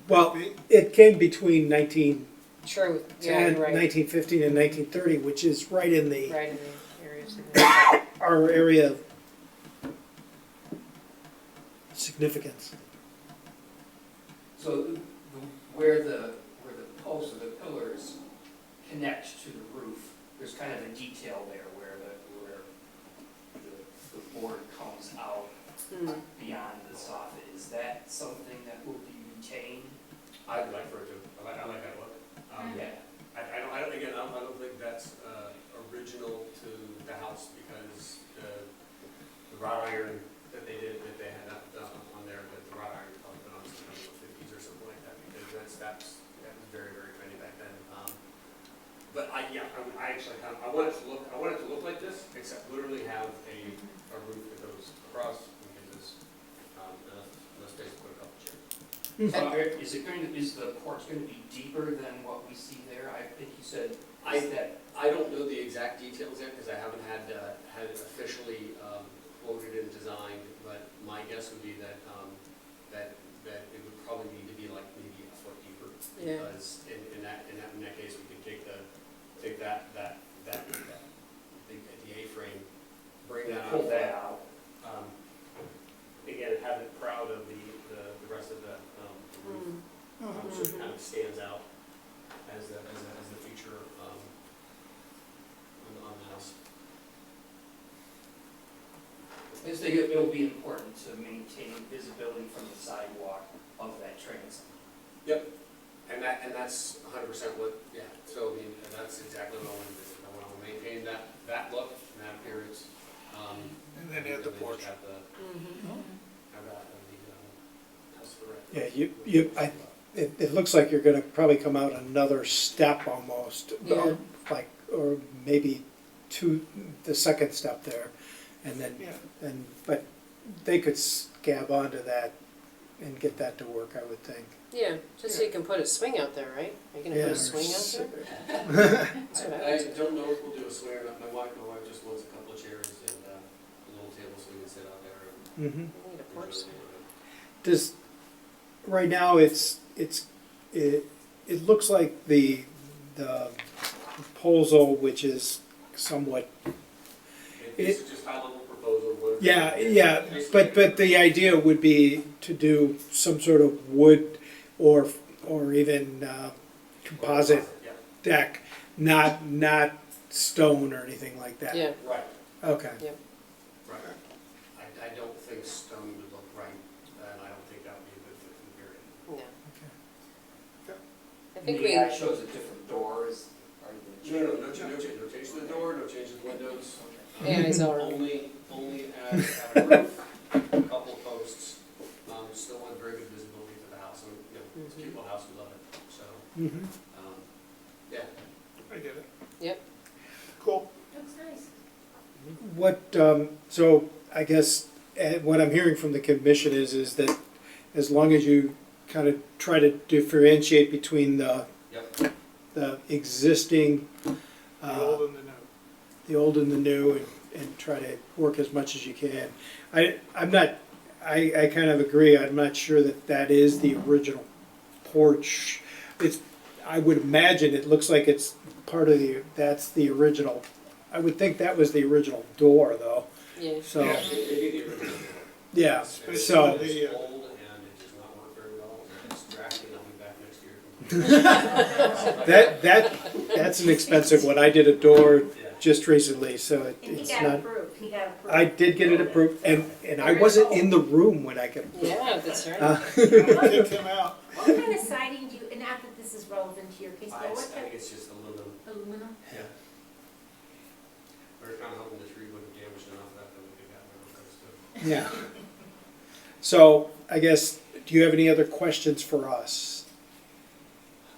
well, Maybe. it came between 1910, True, yeah, you're right. 1915 and 1930, which is right in the Right in the areas of the- our area of significance. So where the posts or the pillars connect to the roof, there's kind of a detail there where the board comes out beyond the soffit. Is that something that will be retained? I'd like for it to, I like that look. Yeah. I don't think that's original to the house because the wrought iron that they had on there, the wrought iron probably been on since the 50s or something like that, because that was very, very trendy back then. But I want it to look like this, except literally have a roof that goes across and gives us enough space to put a couple chairs. Is the porch going to be deeper than what we see there? I think you said, I don't know the exact details yet because I haven't had it officially quoted and designed, but my guess would be that it would probably need to be like maybe a foot deeper. Yeah. Because in that case, we could take the A-frame, bring that out. pull that out. Again, have it proud of the rest of the roof. So it kind of stands out as the feature on the house. I just think it'll be important to maintain visibility from the sidewalk of that transom. Yep, and that's 100% what, yeah, so I mean, and that's exactly what I want to do. I want to maintain that look and that appearance. And then you have the porch. Have that house for it. Yeah, it looks like you're gonna probably come out another step almost, Yeah. or maybe the second step there, and then, Yeah. but they could scab onto that and get that to work, I would think. Yeah, just so you can put a swing out there, right? Are you gonna Yeah, put a or swing out s- there? That's what I I would do. don't know if we'll do a swing or not. My wife just wants a couple of chairs and a little table so we can sit out there and Mhm. We need a porch enjoy swing. the Does, right now, it looks like the proposal, which is somewhat, This is just high level proposal. what- yeah, but the idea would be to do some sort of wood or even composite Yeah, deck, not stone or anything like that. Yeah, right, Okay. right. I don't think stone would look right, and I don't think that would be a good fit for the period. no. I think we, The shows a different door, is, are you? No change to the door, no change to the windows. Yeah, it's all right. Only add a roof, a couple of posts, still want very good visibility to the house, and, it's a cute little house, we love it, so, Mhm. yeah. I get it. Yep. Cool. Looks nice. What, so I guess what I'm hearing from the commission is that as long as you kind of try to differentiate between the Yep. the existing, The old and the new. the old and the new, and try to work as much as you can. I'm not, I kind of agree, I'm not sure that is the original porch. I would imagine it looks like it's part of that's the original. I would think that was the original door, though, yeah. so, It is the original. yeah, Especially so. the, It's old and it does not work very well, and it's drafty, and I'll be back next year. That's an expensive one. I did a door Yeah. just recently, so And he it's got not, approved, he got approved. I did get it approved, and I wasn't in the room when I got approved. Yeah, that's right. kick him out. What kind of siding do you, and not that this is relevant to your case, I but what think kind it's just a little, of aluminum? yeah. We're kind of hoping the tree wouldn't damage enough that we could have one of those too. Yeah. So, I guess, do you have any other questions for us?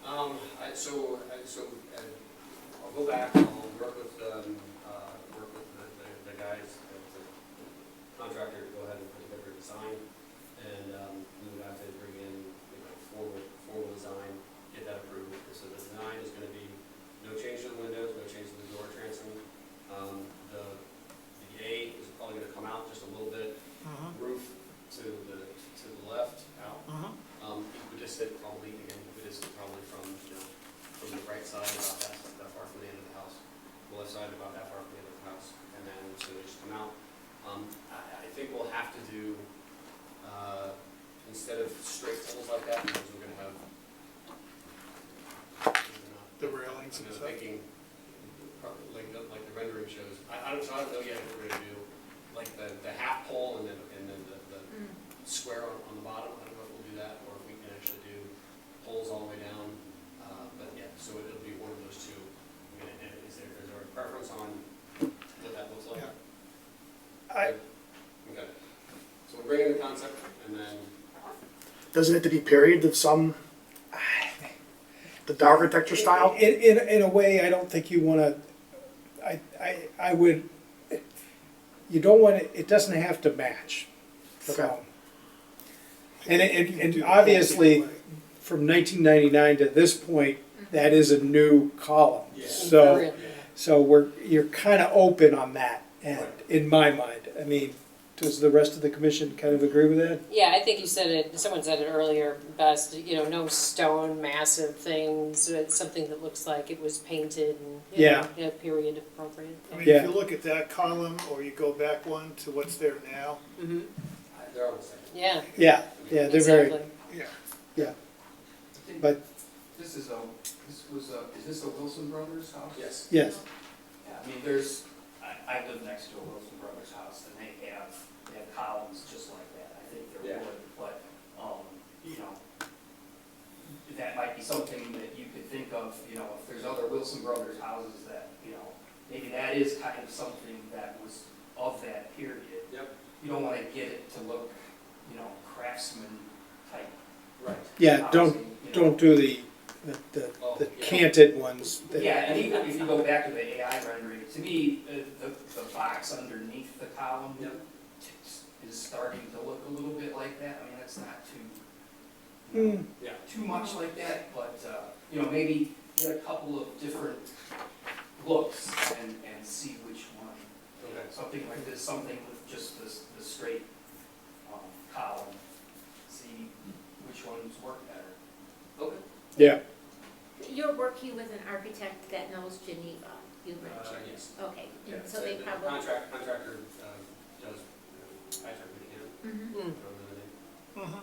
I'll go back, I'll work with the guys, the contractor to go ahead and put together a design, and, we would have to bring in, formal design, get that approved. So the design is gonna be no change to the windows, no change to the door transom. The A is probably gonna come out just a little bit, roof to the left, out. Equidistant probably, again, equidistant probably from the right side, about that far from the end of the house. The left side about that far from the end of the house, and then so they just come out. I think we'll have to do, instead of straight poles like that, because we're gonna have, The railings and I'm stuff. thinking, probably like the rendering shows. I don't know yet if we're gonna do like the half pole and then the square on the bottom. I don't know if we'll do that, or if we can actually do poles all the way down. But yeah, so it'll be one of those two. Is there a preference on what that looks like? Okay. So we're bringing the concept, and then Does it have to be period of some, the architecture style? In a way, I don't think you wanna, I would, you don't want it doesn't have to match. So. You can And do the obviously, whole thing. from 1999 to this point, that is a new column. Yeah. So you're kind of open on that end, in my mind. I mean, does the rest of the commission kind of agree with that? Yeah, I think you said it, someone said it earlier best, no stone massive things, something that looks like it was painted and, period appropriate. I mean, if you look at that column, or you go back one to what's there now, Mm-hmm, they're all the same. yeah, Yeah, they're very, exactly. yeah. but, This is is this a Wilson Brothers house? Yes. yes. Yeah, I mean, I live next to a Wilson Brothers house, and they have columns just like that. I think they're Yeah. wood, but, that might be something that you could think of, if there's other Wilson Brothers houses that, maybe that is kind of something that was of that period. Yep. You don't want to get it to look, craftsman type Right. Yeah, housing, don't do the Oh, the yeah. canted ones. Yeah, and even if you go back to the AI rendering, to me, the box underneath the column, Yep. is starting to look a little bit like that. I mean, that's not too, too much like that, but, you know, maybe get a couple of different looks and see which one. Something like this, something with just the straight column, see which ones work better. Okay. Yeah. You're working with an architect that knows Geneva, you mentioned. Yes. Okay, Yeah, and so they the probably. Contractor does, I certainly can. Mhm.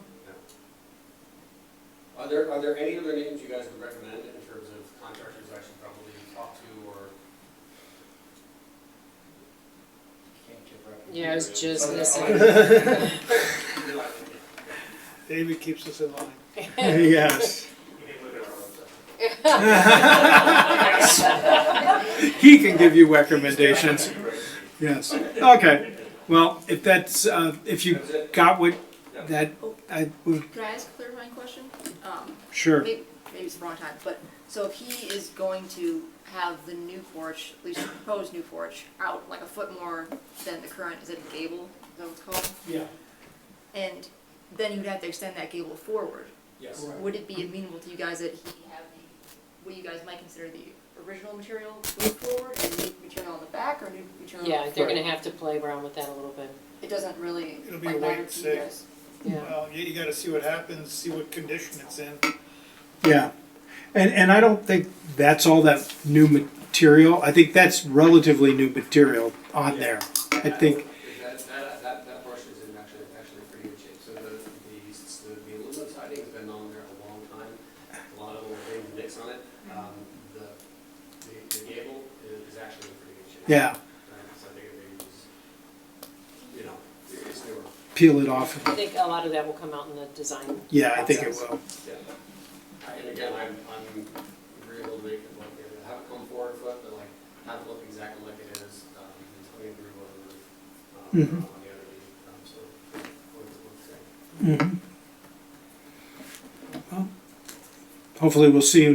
Are there any other names you guys would recommend in terms of contractors I should probably talk to, or? Yeah, I was just gonna say. David keeps us in line. Yes. You can look at our website. He can give you recommendations. Yes. Okay. Well, if that's, if you got what that, I would, Could I ask a clarifying question? sure. Maybe it's the wrong time, but, so if he is going to have the new porch, at least the proposed new porch, out like a foot more than the current, is it a gable, is that what it's called? Yeah. And then you'd have to extend that gable forward. Yes. Would it be amenable to you guys that he have the, what you guys might consider the original material going forward, and new material on the back, or new material? Yeah, they're gonna have to play around with that a little bit. It doesn't really It'll be like a wait matter and to you see. guys? Yeah. Well, you gotta see what happens, see what condition it's in. Yeah. And I don't think that's all that new material. I think that's relatively new material on there. I think, That portion is in actually pretty good shape. So the aluminum siding has been on there a long time. A lot of little things, nicks on it. The gable is actually in pretty good shape. yeah, So I think it is, you know, it's newer. peel it off. I think a lot of that will come out in the design. Yeah, I think it will. Yeah. And again, I'm agreeable to make it look, have it come forward foot, but like, have it look exactly like it is, and tell me through what it Mhm. on the other end, so, what it's saying. Well, hopefully we'll see you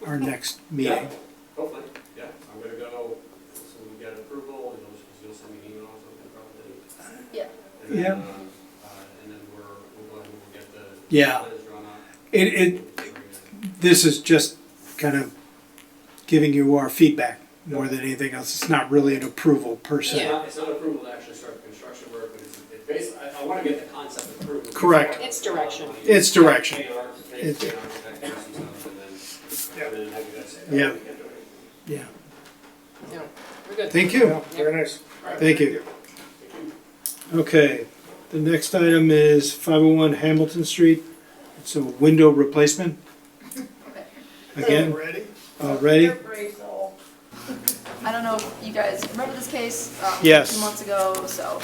our next meeting. Yeah, hopefully, yeah, I'm gonna go, so we get approval, and you'll send me an email or something probably. Yeah. And then, Yeah. And then we'll go ahead and we'll get the Yeah. plans drawn up. This is just kind of giving you our feedback more than anything else. It's not really an approval per se. It's not approval to actually start the construction work, but it's basically, I wanna get the concept approved. Correct. It's direction. It's direction. It's. Yeah. Yeah. No, we're good. Thank you. Very nice. Thank you. Okay, the next item is 501 Hamilton Street. It's a window replacement. Again, Ready? ready? I don't know if you guys remember this case, Yes. 2 months ago, so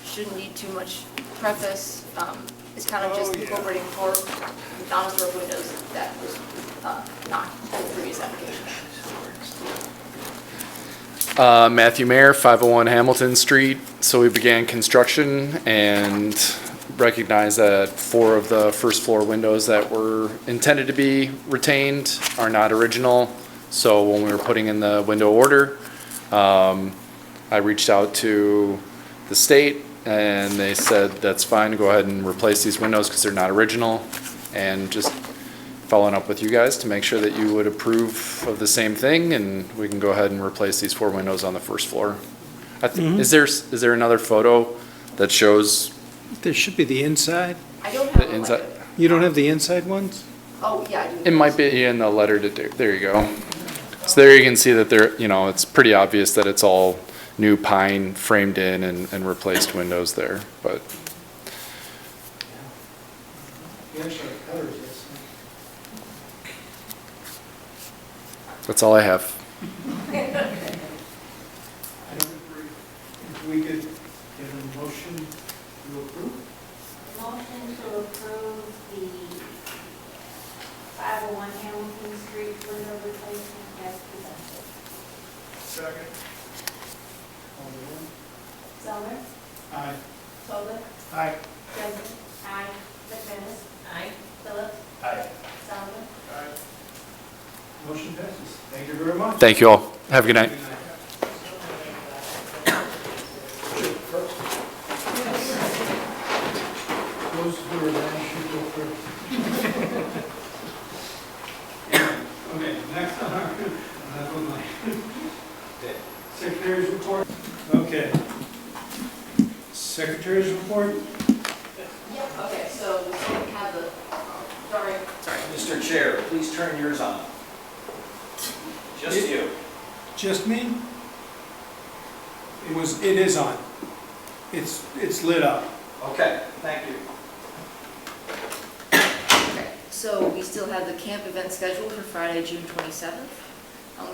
shouldn't need too much preface. It's kind of just Oh, yeah. incorporating four Donaldsburg windows that was not in the previous application. Matthew Mayer, 501 Hamilton Street. So we began construction and recognized that 4 of the first floor windows that were intended to be retained are not original. So when we were putting in the window order, I reached out to the state and they said that's fine, go ahead and replace these windows because they're not original. And just following up with you guys to make sure that you would approve of the same thing, and we can go ahead and replace these 4 windows on the first floor. Is there another photo that shows There should be the inside. I don't the have a inside? letter. You don't have the inside ones? Oh, yeah, I do. It might be in the letter to do. There you go. So there you can see that it's pretty obvious that it's all new pine framed in and replaced windows there, but. That's all I have. If we could get a motion to approve? Motion to approve the 501 Hamilton Street window replacement as presented. Second. Zeller, Aye. Tobin, Aye. Jensen. Aye. McManus. Aye. Phillips. Aye. Sullivan. Motion passes. Thank you very much. Thank you all. Have a good night. Good night. Secretary's report? Okay. Secretary's report? Yep, okay, so we have the, sorry. Mr. Chair, please turn yours on. Just you. Just me? It is on. It's lit up. Okay, thank you. Okay, so we still have the camp event scheduled for Friday, June 27th.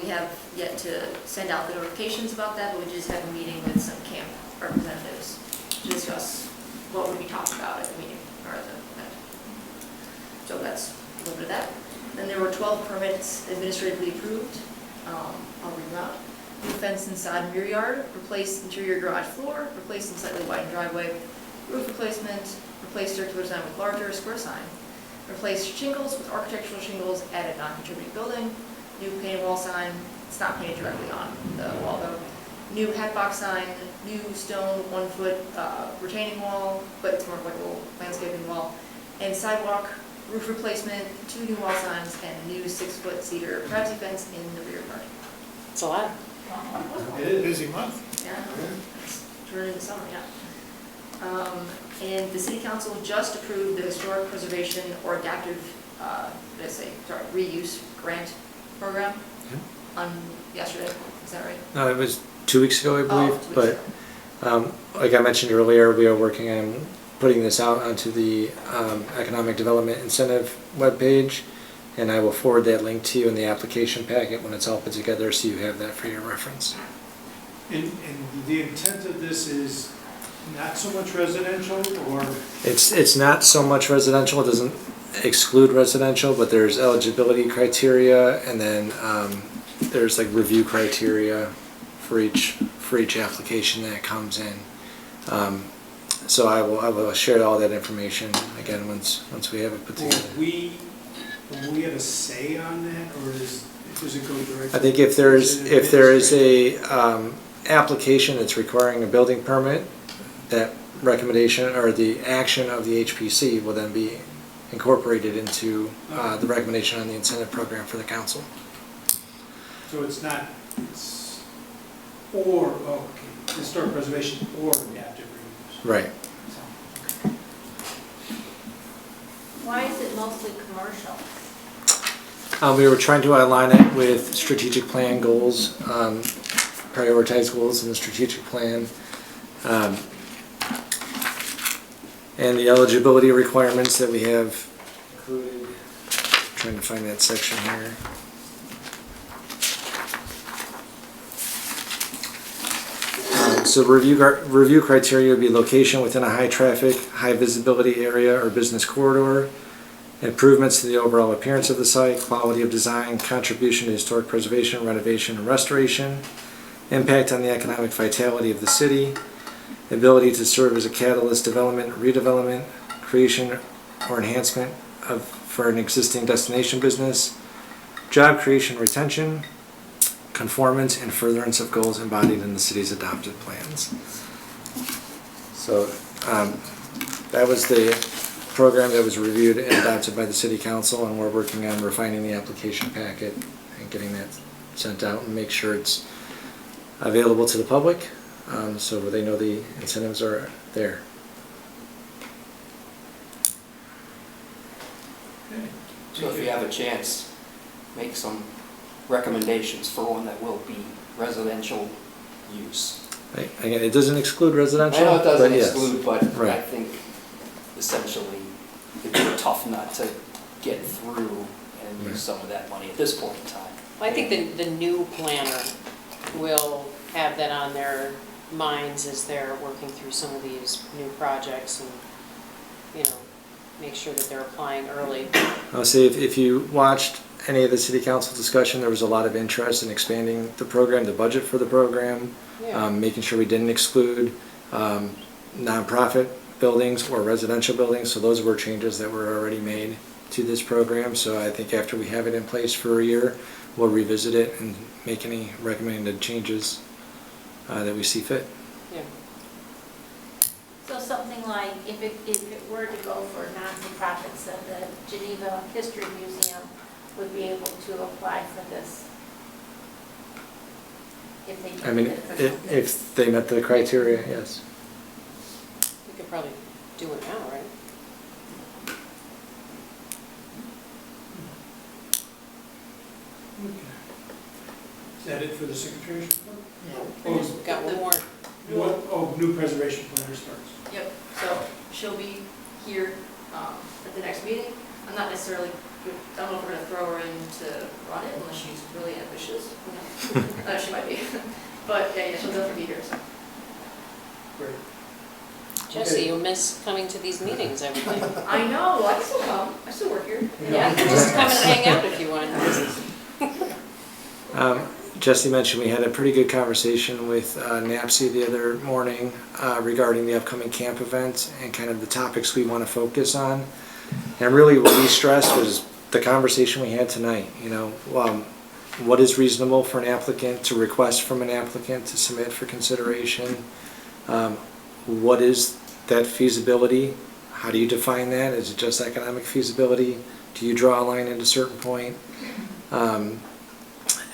We have yet to send out the notifications about that, but we just had a meeting with some camp representatives to discuss what would be talked about at the meeting, or at the event. So that's a little bit of that. Then there were 12 permits administratively approved. I'll read them out. New fence inside and rear yard, replace interior garage floor, replace slightly widened driveway, roof replacement, replace circular sign with larger square sign, replace shingles with architectural shingles, added non-contributing building, new painted wall sign, it's not painted directly on the wall though, new hat box sign, new stone 1 foot retaining wall, but it's more like a little landscaping wall, and sidewalk, roof replacement, 2 new wall signs, and a new 6 foot cedar privacy fence in the rear yard. It's a lot. It is a busy month. Yeah, it's during the summer, yeah. And the city council just approved the historic preservation or adaptive, reuse grant program on yesterday, is that right? No, it was 2 weeks ago, I believe, 2 weeks ago. like I mentioned earlier, we are working on putting this out onto the Economic Development Incentive webpage, and I will forward that link to you in the application packet when it's all put together, so you have that for your reference. And the intent of this is not so much residential, or? It's not so much residential, it doesn't exclude residential, but there's eligibility criteria, and then there's like review criteria for each application that comes in. So I will share all that information again once we have it put together. Will we have a say on that, or does it go directly? I think if there is a application that's requiring a building permit, that recommendation or the action of the HPC will then be incorporated into the recommendation on the incentive program for the council. So it's historic preservation or adaptive reuse. Right. Why is it mostly commercial? We were trying to align it with strategic plan goals, prioritize goals in the strategic plan, and the eligibility requirements that we have included. I'm trying to find that section here. So review criteria would be location within a high traffic, high visibility area or business corridor, improvements to the overall appearance of the site, quality of design, contribution to historic preservation, renovation, and restoration, impact on the economic vitality of the city, ability to serve as a catalyst development, redevelopment, creation or enhancement for an existing destination business, job creation, retention, conformance and furtherance of goals embodied in the city's adopted plans. So that was the program that was reviewed and adopted by the city council, and we're working on refining the application packet and getting that sent out and make sure it's available to the public so they know the incentives are there. So if you have a chance, make some recommendations for one that will be residential use. Right. Again, it doesn't exclude residential. I know it doesn't but yes. exclude, but Right. I think essentially it'd be a tough nut to get through and use some of that money at this point in time. Well, I think the new planner will have that on their minds as they're working through some of these new projects and, make sure that they're applying early. I'll say if you watched any of the city council discussion, there was a lot of interest in expanding the program, the budget for the program, making sure we didn't exclude nonprofit buildings or residential buildings. So those were changes that were already made to this program. So I think after we have it in place for a year, we'll revisit it and make any recommended changes that we see fit. Yeah. So something like, if it were to go for non-profits, then the Geneva History Museum would be able to apply for this. If they I mean, if they met the criteria, yes. We could probably do it now, right? Is that it for the secretary's report? We've got one more. New preservation planner starts. Yep, so she'll be here at the next meeting. I'm not necessarily, I don't know if we're gonna throw her in to run it unless she's really ambitious, you know. She might be, but yeah, she'll definitely be here, so. Great. Jesse, you miss coming to these meetings, I would think. I know, I can still come, I still work here. Yeah, just come and hang out if you want. Jesse mentioned we had a pretty good conversation with NAPSI the other morning regarding the upcoming camp event and kind of the topics we want to focus on. And really what we stressed was the conversation we had tonight. You know, what is reasonable for an applicant to request from an applicant to submit for consideration? What is that feasibility? How do you define that? Is it just economic feasibility? Do you draw a line at a certain point?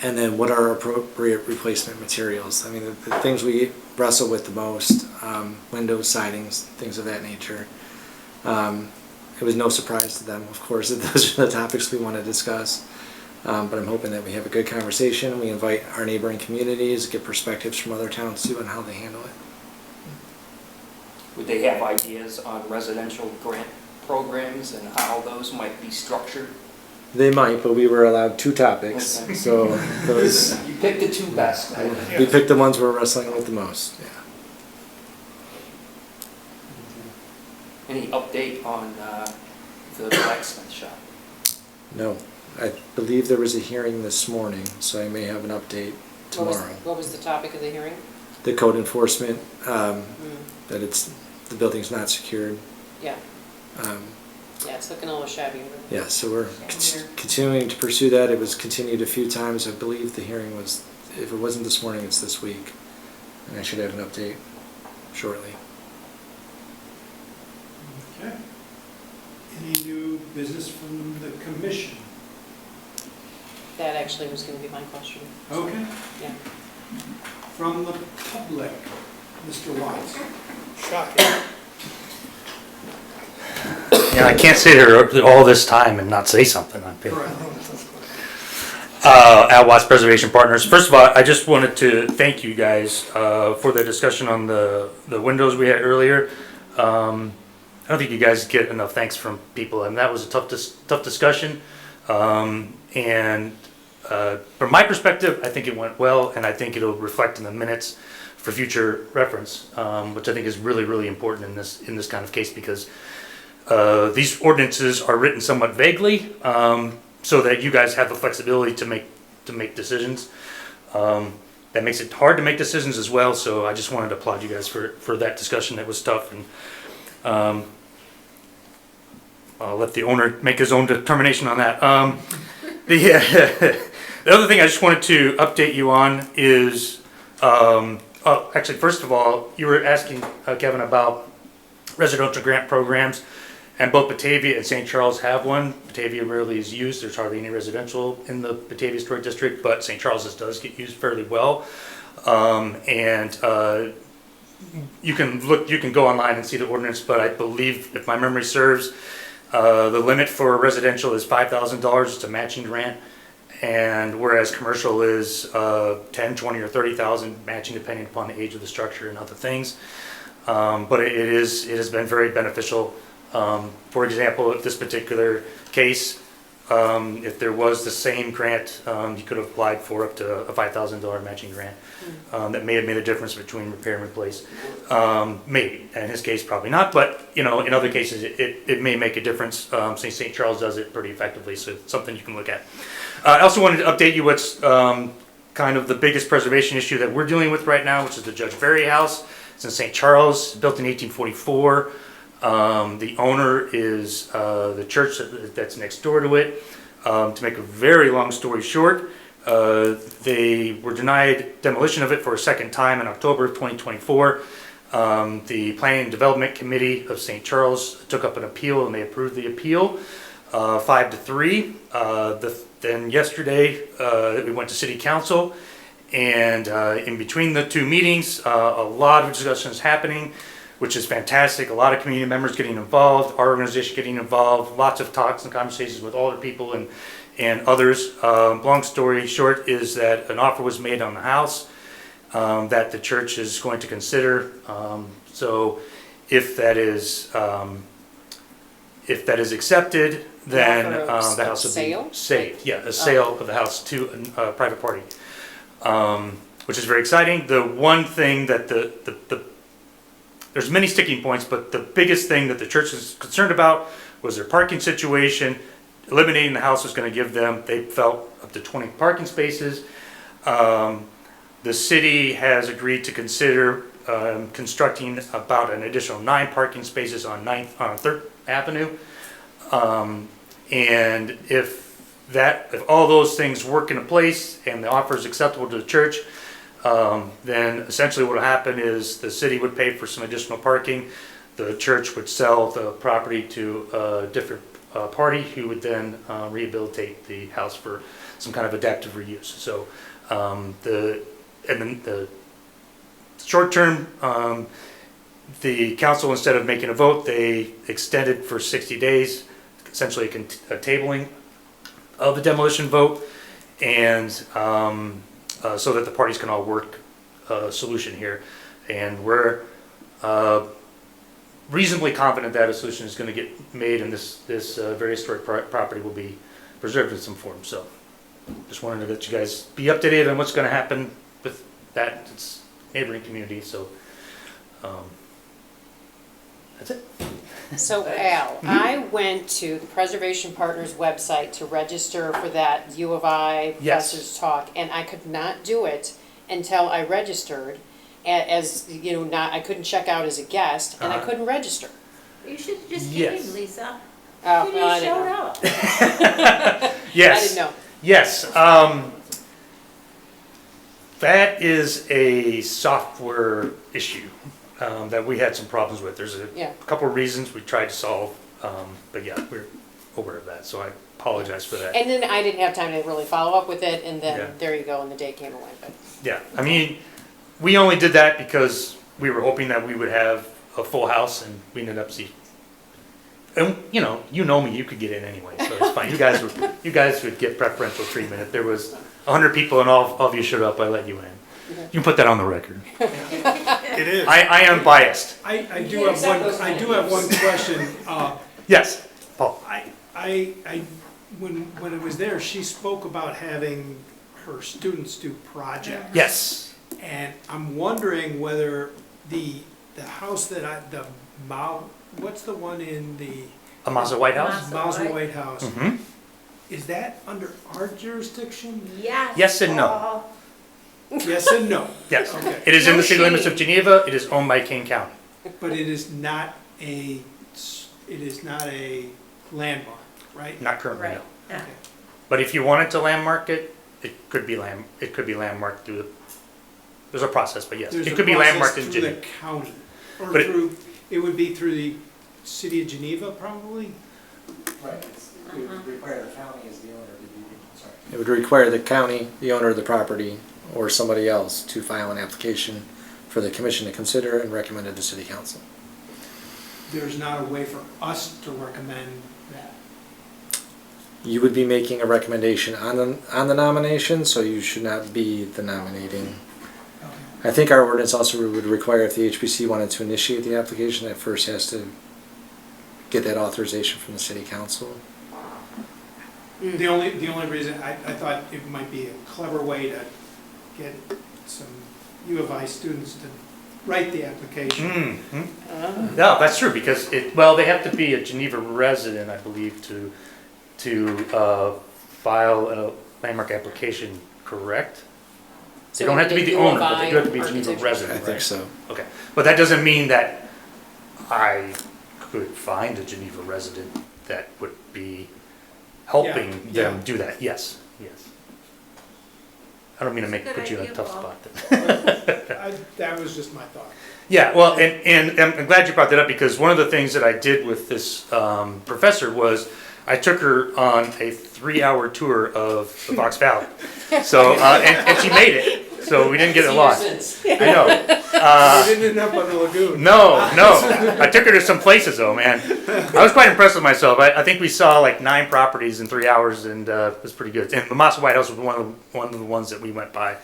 And then what are appropriate replacement materials? I mean, the things we wrestle with the most, windows, sidings, things of that nature. It was no surprise to them, of course, that those are the topics we want to discuss. But I'm hoping that we have a good conversation. We invite our neighboring communities, get perspectives from other towns too on how they handle it. Would they have ideas on residential grant programs and how those might be structured? They might, but we were allowed 2 topics, Okay. so those. You picked the 2 best. We picked the ones we're wrestling with the most. Yeah. Any update on the blacksmith shop? No, I believe there was a hearing this morning, so I may have an update tomorrow. What was the topic of the hearing? The code enforcement, that the building's not secured. Yeah. Yeah, it's looking a little shabby. Yeah, so we're continuing to pursue that. It was continued a few times. I believe the hearing was, if it wasn't this morning, it's this week. And I should have an update shortly. Okay. Any new business from the commission? That actually was going to be my question. Okay. Yeah. From the public, Mr. Watts. Shocking. Yeah, I can't sit here all this time and not say something on paper. Correct. At Watts Preservation Partners. First of all, I just wanted to thank you guys for the discussion on the windows we had earlier. I don't think you guys get enough thanks from people, and that was a tough discussion. And from my perspective, I think it went well, and I think it'll reflect in the minutes for future reference, which I think is really, really important in this kind of case, because these ordinances are written somewhat vaguely, so that you guys have the flexibility to make decisions. That makes it hard to make decisions as well. So I just wanted to applaud you guys for that discussion. It was tough, and I'll let the owner make his own determination on that. The other thing I just wanted to update you on is, actually, first of all, you were asking Kevin about residential grant programs. And both Batavia and St. Charles have one. Batavia rarely is used. There's hardly any residential in the Batavia Historic District, but St. Charles's does get used fairly well. You can go online and see the ordinance, but I believe, if my memory serves, the limit for residential is $5,000. It's a matching grant, and whereas commercial is 10, 20, or 30,000 matching depending upon the age of the structure and other things. But it has been very beneficial. For example, if this particular case, if there was the same grant, you could have applied for up to a $5,000 matching grant. That may have made a difference between repair and replace. Maybe, in his case, probably not. But in other cases, it may make a difference. St. Charles does it pretty effectively, so it's something you can look at. I also wanted to update you what's kind of the biggest preservation issue that we're dealing with right now, which is the Judge Ferry House. It's in St. Charles, built in 1844. The owner is the church that's next door to it. To make a very long story short, they were denied demolition of it for a second time in October of 2024. The Planning and Development Committee of St. Charles took up an appeal, and they approved the appeal 5-3. Then yesterday we went to City Council, And in between the two meetings, a lot of discussion is happening, which is fantastic. A lot of community members getting involved, our organization getting involved, lots of talks and conversations with older people and others. Long story short is that an offer was made on the house that the church is going to consider. So if that is accepted, then Offer of the house will sale? be saved. Yeah, a sale of the house to a private party, which is very exciting. The one thing that there's many sticking points, but the biggest thing that the church is concerned about was their parking situation. Eliminating the house was going to give them, they felt, up to 20 parking spaces. The city has agreed to consider constructing about an additional 9 parking spaces on 3rd Avenue. And if all those things work into place and the offer is acceptable to the church, then essentially what will happen is the city would pay for some additional parking. The church would sell the property to a different party who would then rehabilitate the house for some kind of adaptive reuse. So the short term, the council, instead of making a vote, they extended for 60 days, essentially a tabling of the demolition vote, and so that the parties can all work a solution here. And we're reasonably confident that a solution is going to get made, and this very historic property will be preserved in some form. So just wanted to let you guys be up to date on what's going to happen with that. It's neighboring community, so that's it. So Al, I went to the Preservation Partners website to register for that U of I Yes. professors talk, and I could not do it until I registered. As you know, I couldn't check out as a guest, and I couldn't register. You should have just Yes. came, Lisa. Oh, You well, I just didn't showed know. up. Yes. I didn't know. Yes. That is a software issue that we had some problems with. There's a Yeah. couple of reasons we tried to solve, but yeah, we're aware of that, so I apologize for that. And then I didn't have time to really follow up with it, and then Yeah. there you go, and the day came and went. But Yeah, I mean, we only did that because we were hoping that we would have a full house, and we ended up and you know me, you could get in anyway, so it's fine. You guys would get preferential treatment. If there was 100 people and all of you showed up, I let you in. You can put that on the record. It is. I am biased. I do have one question. Yes, Paul. When it was there, she spoke about having her students do projects. Yes. And I'm wondering whether the house what's the one in the A Mazda White House? Mazda White House? Mm-hmm. Is that under our jurisdiction? Yes. Yes and no. Paul. Yes and no. Yes. Okay. It is in No the city limits shade. of Geneva. It is owned by King County. But it is not a landmark, right? Not currently, Right. no. Yeah. Okay. But if you wanted to landmark it, it could be landmarked through there's a process, but yes, There's it a could be process landmarked in through Geneva. the county, or But it would be through the city of Geneva, probably? Right, it would require the county as the owner to be, sorry. It would require the county, the owner of the property, or somebody else to file an application for the commission to consider and recommend it to city council. There's not a way for us to recommend that. You would be making a recommendation on the nomination, so you should not be the nominating. I think our ordinance also would require, if the HPC wanted to initiate the application, that first has to get that authorization from the city council. The only reason, I thought it might be a clever way to get some U of I students to write the application. Mm-hmm. No, that's true, because they have to be a Geneva resident, I believe, to file a landmark application, correct? They So don't have to be maybe the U of owner, but they do have to be I Geneva architecture. resident, I right? think so. Okay, but that doesn't mean that I could find a Geneva resident that would be helping Yeah. them do that. Yes, yes. I don't mean to Good put you in a idea, tough Paul. spot there. That was just my thought. Yeah, well, and I'm glad you brought that up, because one of the things that I did with this professor was I took her on a 3-hour tour of the Fox Valley. So, and she made it. so we didn't get it See you lost. since. I know. We didn't end up on the lagoon. No. I took her to some places though, man. I was quite impressed with myself. I think we saw like 9 properties in 3 hours, and it was pretty good. And the Massa White House was one of the ones that we went by,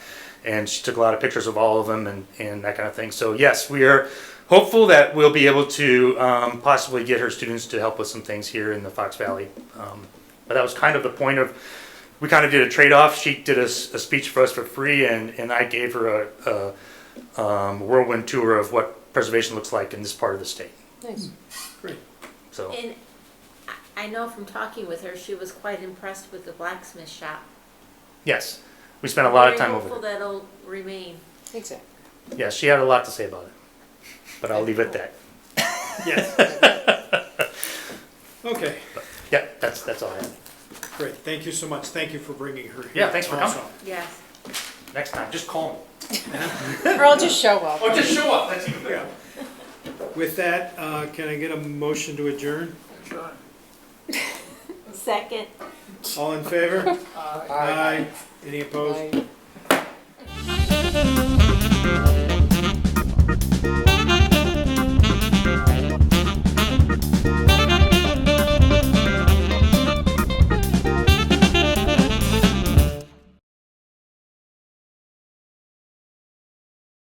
and she took a lot of pictures of all of them and that kind of thing. So yes, we are hopeful that we'll be able to possibly get her students to help with some things here in the Fox Valley. But that was kind of the point of. We kind of did a trade-off. She did a speech for us for free, and I gave her a whirlwind tour of what preservation looks like in this part of the state. Nice. Great. So And I know from talking with her, she was quite impressed with the blacksmith shop. yes, we spent a lot of time over Very there. hopeful that'll remain. Exactly. Yes, she had a lot to say about it, but I'll leave it at that. Yes. Okay, Yeah, that's all I have. great. Thank you so much. Thank you for bringing her here. Yeah, thanks for coming. Also. Yes. Next time, just call me. Or I'll just show up. Oh, just show up. That's even better. With that, can I get a motion to adjourn? Second. All in favor? Uh, Aye. Any opposed? Bye.